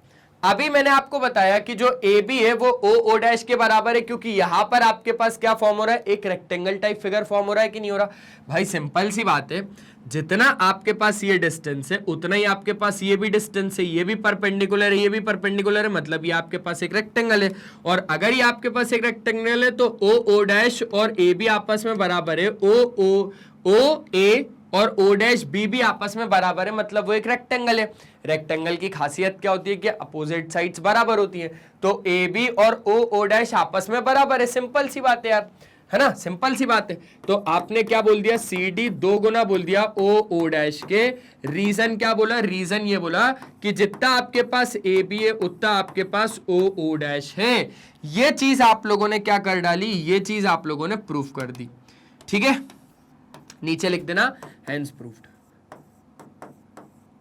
अभी मैंने आपको बताया कि जो AB है वो ओ डैश के बराबर है, क्योंकि यहां पर आपके पास क्या फॉर्म हो रहा है, एक रेक्टेंगल टाइप फिगर फॉर्म हो रहा है कि नहीं हो रहा। भाई सिंपल सी बात है, जितना आपके पास ये डिस्टेंस है उतना ही आपके पास ये भी डिस्टेंस है, ये भी परपेंडिकुलर है, ये भी परपेंडिकुलर है, मतलब ये आपके पास एक रेक्टेंगल है। और अगर ये आपके पास एक रेक्टेंगल है तो ओ डैश और AB आपस में बराबर है, ओ ए और ओ डैश बी भी आपस में बराबर है, मतलब वो एक रेक्टेंगल है। रेक्टेंगल की खासियत क्या होती है कि अपोजिट साइड्स बराबर होती है, तो ए बी और ओ डैश आपस में बराबर है। सिंपल सी बात है यार, है ना, सिंपल सी बात है। तो आपने क्या बोल दिया, सी डी 2 गुना बोल दिया ओ डैश के। रीजन क्या बोला, रीजन ये बोला कि जितना आपके पास ए बी है उतना आपके पास ओ डैश है। ये चीज आप लोगों ने क्या कर डाली, ये चीज आप लोगों ने प्रूफ कर दी, ठीक है। नीचे लिख देना हेंस प्रूफ्ड,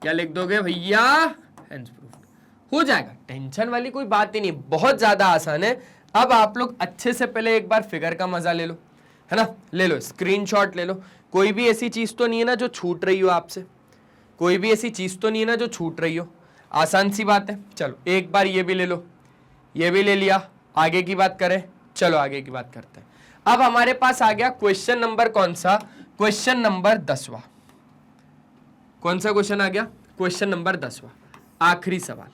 क्या लिख दोगे भैया, हेंस प्रूफ्ड, हो जाएगा, टेंशन वाली कोई बात ही नहीं, बहुत ज्यादा आसान है। अब आप लोग अच्छे से पहले एक बार फिगर का मजा ले लो, है ना, ले लो स्क्रीनशॉट ले लो। कोई भी ऐसी चीज तो नहीं है ना जो छूट रही हो आपसे, कोई भी ऐसी चीज तो नहीं है ना जो छूट रही हो, आसान सी बात है। चलो एक बार ये भी ले लो, ये भी ले लिया, आगे की बात करें, चलो आगे की बात करते हैं। अब हमारे पास आ गया क्वेश्चन नंबर कौन सा, क्वेश्चन नंबर 10वां। कौन सा क्वेश्चन आ गया, क्वेश्चन नंबर 10वां, आखिरी सवाल,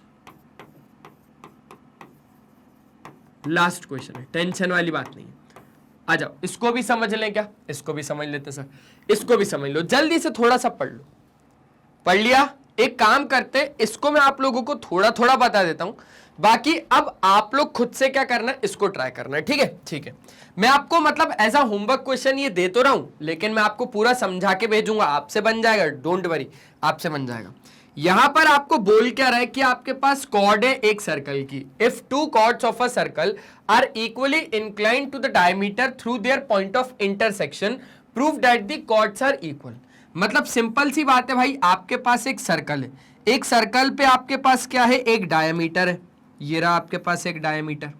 लास्ट क्वेश्चन है, टेंशन वाली बात नहीं है। आ जाओ, इसको भी समझ लें क्या, इसको भी समझ लेते सर, इसको भी समझ लो, जल्दी से थोड़ा सा पढ़ लो। पढ़ लिया, एक काम करते, इसको मैं आप लोगों को थोड़ा थोड़ा बता देता हूं, बाकी अब आप लोग खुद से क्या करना है, इसको ट्राई करना है, ठीक है, ठीक है। मैं आपको मतलब एज अ होमवर्क क्वेश्चन ये दे तो रहा हूं, लेकिन मैं आपको पूरा समझा के भेजूंगा, आपसे बन जाएगा, डोंट वरी, आपसे बन जाएगा। यहां पर आपको बोल क्या रहा है कि आपके पास कॉर्ड है एक सर्कल की, if 2 chords of a circle are equally inclined to the diameter through their point of intersection, prove that the chords are equal. मतलब सिंपल सी बात है भाई, आपके पास एक सर्कल है, एक सर्कल पे आपके पास क्या है, एक डायमीटर है, ये रहा आपके पास एक डायमीटर,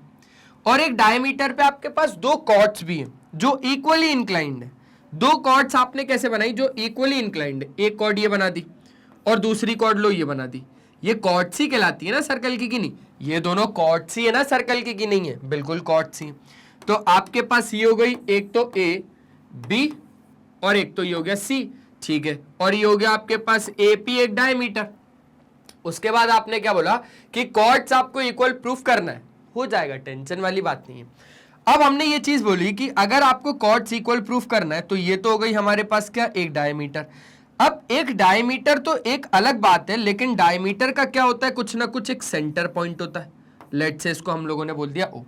और एक डायमीटर पे आपके पास 2 कॉर्ड्स भी हैं जो इक्वली इंक्लाइंड है। 2 कॉर्ड्स आपने कैसे बनाई, जो इक्वली इंक्लाइंड है, एक कॉर्ड ये बना दी और दूसरी कॉर्ड लो ये बना दी, ये कॉर्ड्स ही कहलाती है ना सर्कल की नहीं, ये दोनों कॉर्ड्स ही है ना सर्कल की नहीं है, बिल्कुल कॉर्ड्स ही। तो आपके पास ये हो गई, एक तो ए बी और एक तो ये हो गया सी, ठीक है, और ये हो गया आपके पास ए पी एक डायमीटर। उसके बाद आपने क्या बोला कि कॉर्ड्स आपको इक्वल प्रूफ करना है, हो जाएगा, टेंशन वाली बात नहीं है। अब हमने ये चीज बोली कि अगर आपको कॉर्ड्स इक्वल प्रूफ करना है तो ये तो हो गई हमारे पास क्या, एक डायमीटर। अब एक डायमीटर तो एक अलग बात है, लेकिन डायमीटर का क्या होता है, कुछ ना कुछ एक सेंटर पॉइंट होता है, लेट्स से इसको हम लोगों ने बोल दिया ओ।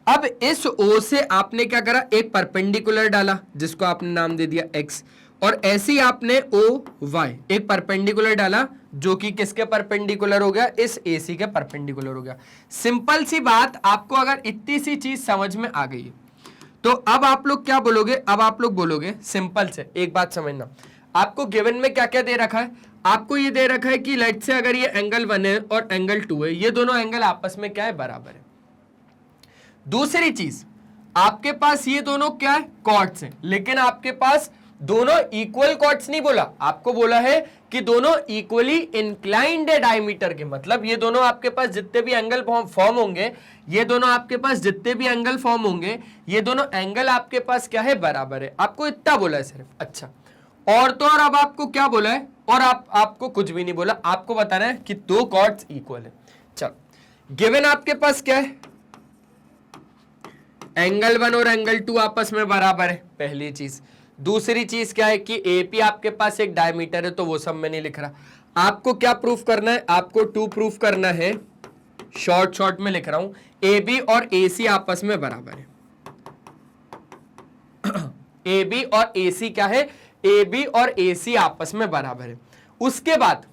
अब इस ओ से आपने क्या करा, एक परपेंडिकुलर डाला जिसको आपने नाम दे दिया एक्स, और ऐसे ही आपने ओ वाई एक परपेंडिकुलर डाला जो कि किसके परपेंडिकुलर हो गया, इस AC के परपेंडिकुलर हो गया। सिंपल सी बात, आपको अगर इतनी सी चीज समझ में आ गई है तो अब आप लोग क्या बोलोगे, अब आप लोग बोलोगे सिंपल से एक बात समझना, आपको गिवन में क्या क्या दे रखा है, आपको ये दे रखा है कि लेट से अगर ये एंगल 1 है और एंगल 2 है, ये दोनों एंगल आपस में क्या है, बराबर है। दूसरी चीज, आपके पास ये दोनों क्या है, कॉर्ड्स हैं, लेकिन आपके पास दोनों इक्वल कॉर्ड्स नहीं बोला, आपको बोला है कि दोनों इक्वली इंक्लाइंड है डायमीटर के, मतलब ये दोनों आपके पास जितने भी एंगल फॉर्म होंगे, ये दोनों आपके पास जितने भी एंगल फॉर्म होंगे, ये दोनों एंगल आपके पास क्या है, बराबर है। आपको इतना बोला है सिर्फ, अच्छा, और तो और अब आपको क्या बोला है, और आपको कुछ भी नहीं बोला, आपको बताना है कि 2 कॉर्ड्स इक्वल है। चलो गिवन आपके पास क्या है, एंगल 1 और एंगल 2 आपस में बराबर है, पहली चीज। दूसरी चीज क्या है कि एपी आपके पास एक डायमीटर है, तो वो सब मैं नहीं लिख रहा। आपको क्या प्रूफ करना है, आपको 2 प्रूफ करना है, शॉर्ट में लिख रहा हूं, AB और AC आपस में बराबर है, ए बी और ए सी क्या है, ए बी और ए सी आपस में बराबर है। उसके बाद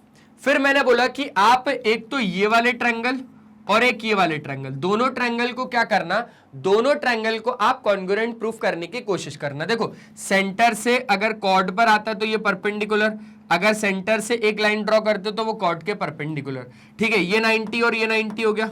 फिर मैंने बोला कि आप एक तो ये वाले ट्रायंगल और एक ये वाले ट्रायंगल, दोनों ट्रायंगल को क्या करना, दोनों ट्रायंगल को आप कॉन्ग्रुएंट प्रूफ करने की कोशिश करना। देखो सेंटर से अगर कॉर्ड पर आता तो ये परपेंडिकुलर, अगर सेंटर से एक लाइन ड्रॉ करते तो वो कॉर्ड के परपेंडिकुलर। ठीक है, ये 90 और ये 90 हो गया,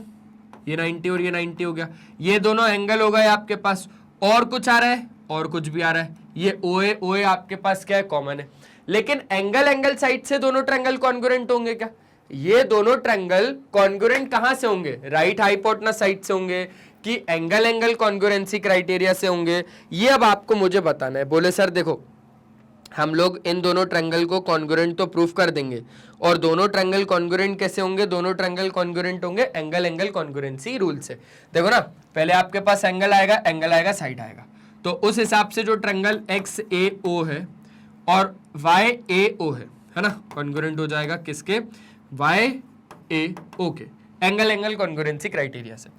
ये 90 और ये 90 हो गया, ये दोनों एंगल हो गए आपके पास। और कुछ आ रहा है, और कुछ भी आ रहा है, ये ओए ओए आपके पास क्या है, कॉमन है। लेकिन एंगल एंगल साइड से दोनों ट्रायंगल कॉन्ग्रुएंट होंगे क्या, ये दोनों ट्रायंगल कॉन्ग्रुएंट कहां से होंगे, राइट हाइपोटेनस साइड से होंगे कि एंगल एंगल कॉन्ग्रुएंसी क्राइटेरिया से होंगे, ये अब आपको मुझे बताना है। बोले सर देखो हम लोग इन दोनों ट्रायंगल को कॉन्ग्रुएंट तो प्रूफ कर देंगे, और दोनों ट्रायंगल कॉन्ग्रुएंट कैसे होंगे, दोनों ट्रायंगल कॉन्ग्रुएंट होंगे एंगल एंगल कॉन्ग्रुएंसी रूल से। देखो ना, पहले आपके पास एंगल आएगा साइड आएगा, तो उस हिसाब से जो ट्रायंगल एक्स ए ओ है और वाई ए ओ है ना, कॉन्ग्रुएंट हो जाएगा किसके, वाई ए ओ के, एंगल एंगल कॉन्ग्रुएंसी क्राइटेरिया से।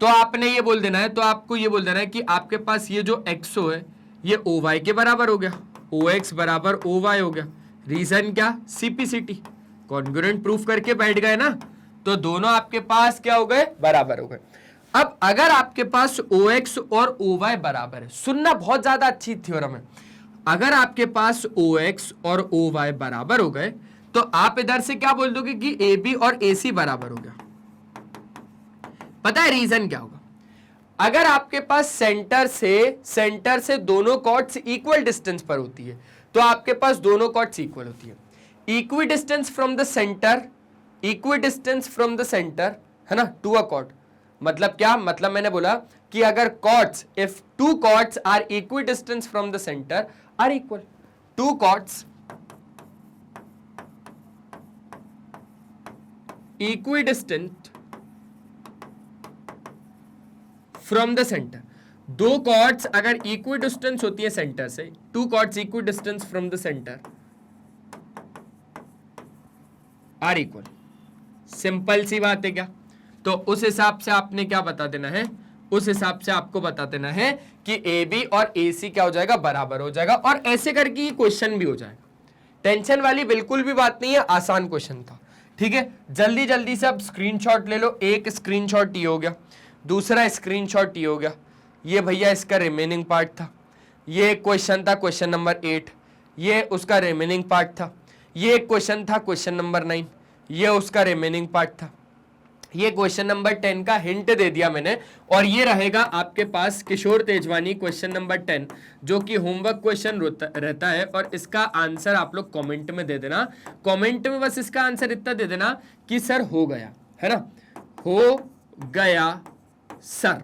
तो आपने ये बोल देना है, तो आपको ये बोल देना है कि आपके पास ये जो एक्सओ है ये ओ वाई के बराबर हो गया, ओ एक्स बराबर ओ वाई हो गया। रीजन क्या, सीपीसीटी, कॉन्ग्रुएंट प्रूफ करके बैठ गए ना, तो दोनों आपके पास क्या हो गए, बराबर हो गए। अब अगर आपके पास ओ एक्स और ओ वाई बराबर है, सुनना बहुत ज्यादा अच्छी थ्योरम है, अगर आपके पास ओ एक्स और ओ वाई बराबर हो गए तो आप इधर से क्या बोल दोगे कि ए बी और ए सी बराबर हो गया। पता है रीजन क्या होगा, अगर आपके पास सेंटर से दोनों कॉर्ड्स इक्वल डिस्टेंस पर होती है तो आपके पास दोनों कॉर्ड्स इक्वल होती है। Equi distance from the centre है ना टू अ कॉर्ड, मतलब क्या, मतलब मैंने बोला कि अगर chords, if two chords are equidistance from the centre are equal, two chords equidistant from the centre, दो कॉर्ड्स अगर इक्वी डिस्टेंस होती है सेंटर से, two chords equidistance from the centre are equal, simple सी बात है क्या। तो उस हिसाब से आपने क्या बता देना है, उस हिसाब से आपको बता देना है कि ए बी और ए सी क्या हो जाएगा, बराबर हो जाएगा, और ऐसे करके ये क्वेश्चन भी हो जाएगा। टेंशन वाली बिल्कुल भी बात नहीं है, आसान क्वेश्चन था। ठीक है, जल्दी जल्दी से अब स्क्रीनशॉट ले लो, एक स्क्रीनशॉट ये हो गया, दूसरा स्क्रीनशॉट ये हो गया, ये भैया इसका रिमेनिंग पार्ट था, ये क्वेश्चन था क्वेश्चन नंबर 8, ये उसका रिमेनिंग पार्ट था, ये क्वेश्चन था क्वेश्चन नंबर 9, ये उसका रिमेनिंग पार्ट था, ये क्वेश्चन नंबर 10 का हिंट दे दिया मैंने, और ये रहेगा आपके पास किशोर तेजवानी क्वेश्चन नंबर 10 जो कि होमवर्क क्वेश्चन रहता है, और इसका आंसर आप लोग कमेंट में दे देना। कमेंट में बस इसका आंसर इतना दे देना कि सर हो गया, है ना, हो गया सर,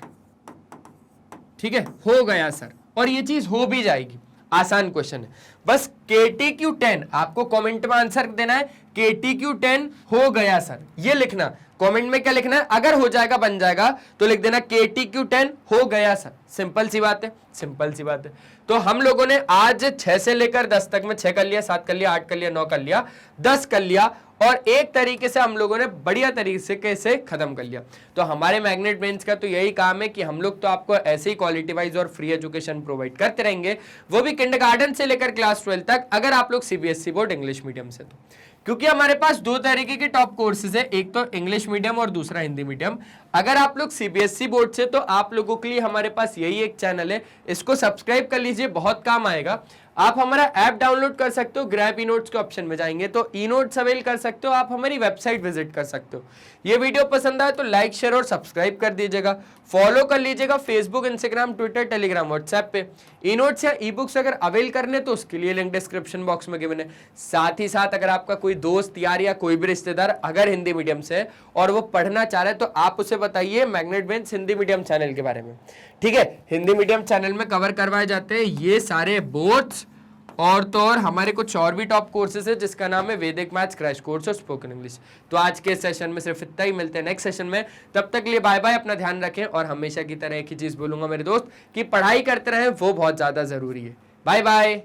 ठीक है, हो गया सर, और ये चीज हो भी जाएगी, आसान क्वेश्चन है। बस KTQ10 आपको कमेंट में आंसर देना है, KTQ10 हो गया सर, ये लिखना कमेंट में। क्या लिखना है, अगर हो जाएगा बन जाएगा तो लिख देना KTQ10 हो गया सर, सिंपल सी बात है, सिंपल सी बात है। तो हम लोगों ने आज 6 से लेकर 10 तक में 6 कर लिया, 7 कर लिया, 8 कर लिया, 9 कर लिया, 10 कर लिया, और एक तरीके से हम लोगों ने बढ़िया तरीके से खत्म कर लिया। तो हमारे मैग्नेट ब्रेन्स का तो यही काम है कि हम लोग तो आपको ऐसे ही क्वालिटी वाइज और फ्री एजुकेशन प्रोवाइड करते रहेंगे, वो भी किंडरगार्टन से लेकर क्लास 12 तक, अगर आप लोग CBSE बोर्ड इंग्लिश मीडियम से। तो क्योंकि हमारे पास दो तरीके के टॉप कोर्सेज है, एक तो इंग्लिश मीडियम और दूसरा हिंदी मीडियम। अगर आप लोग CBSE बोर्ड से, तो आप लोगों के लिए हमारे पास यही एक चैनल है, इसको सब्सक्राइब कर लीजिए, बहुत काम आएगा। आप हमारा ऐप डाउनलोड कर सकते हो, ग्रैब ई-नोट्स के ऑप्शन में जाएंगे तो ई-नोट्स अवेल कर सकते हो, आप हमारी वेबसाइट विजिट कर सकते हो। ये वीडियो पसंद आए तो लाइक शेयर और सब्सक्राइब कर दीजिएगा, फॉलो कर लीजिएगा Facebook, Instagram, Twitter, Telegram, WhatsApp पे। ई-नोट्स या ई बुक्स अगर अवेल करने तो उसके लिए लिंक डिस्क्रिप्शन बॉक्स में गिवन है। साथ ही साथ अगर आपका कोई दोस्त यार या कोई भी रिश्तेदार अगर हिंदी मीडियम से है और वो पढ़ना चाह रहा है तो आप उसे बताइए magnet brains Hindi medium channel के बारे में। ठीक है, हिंदी मीडियम चैनल में कवर करवाए जाते हैं ये सारे बोर्ड्स, और तो और हमारे कुछ और भी टॉप कोर्सेज है जिसका नाम है वैदिक मैथ्स क्रैश कोर्स और स्पोकन इंग्लिश। तो आज के सेशन में सिर्फ इतना ही, मिलते हैं नेक्स्ट सेशन में, तब तक के लिए बाय बाय, अपना ध्यान रखें, और हमेशा की तरह एक ही चीज बोलूंगा मेरे दोस्त कि पढ़ाई करते रहें, वो बहुत ज्यादा जरूरी है। Bye bye.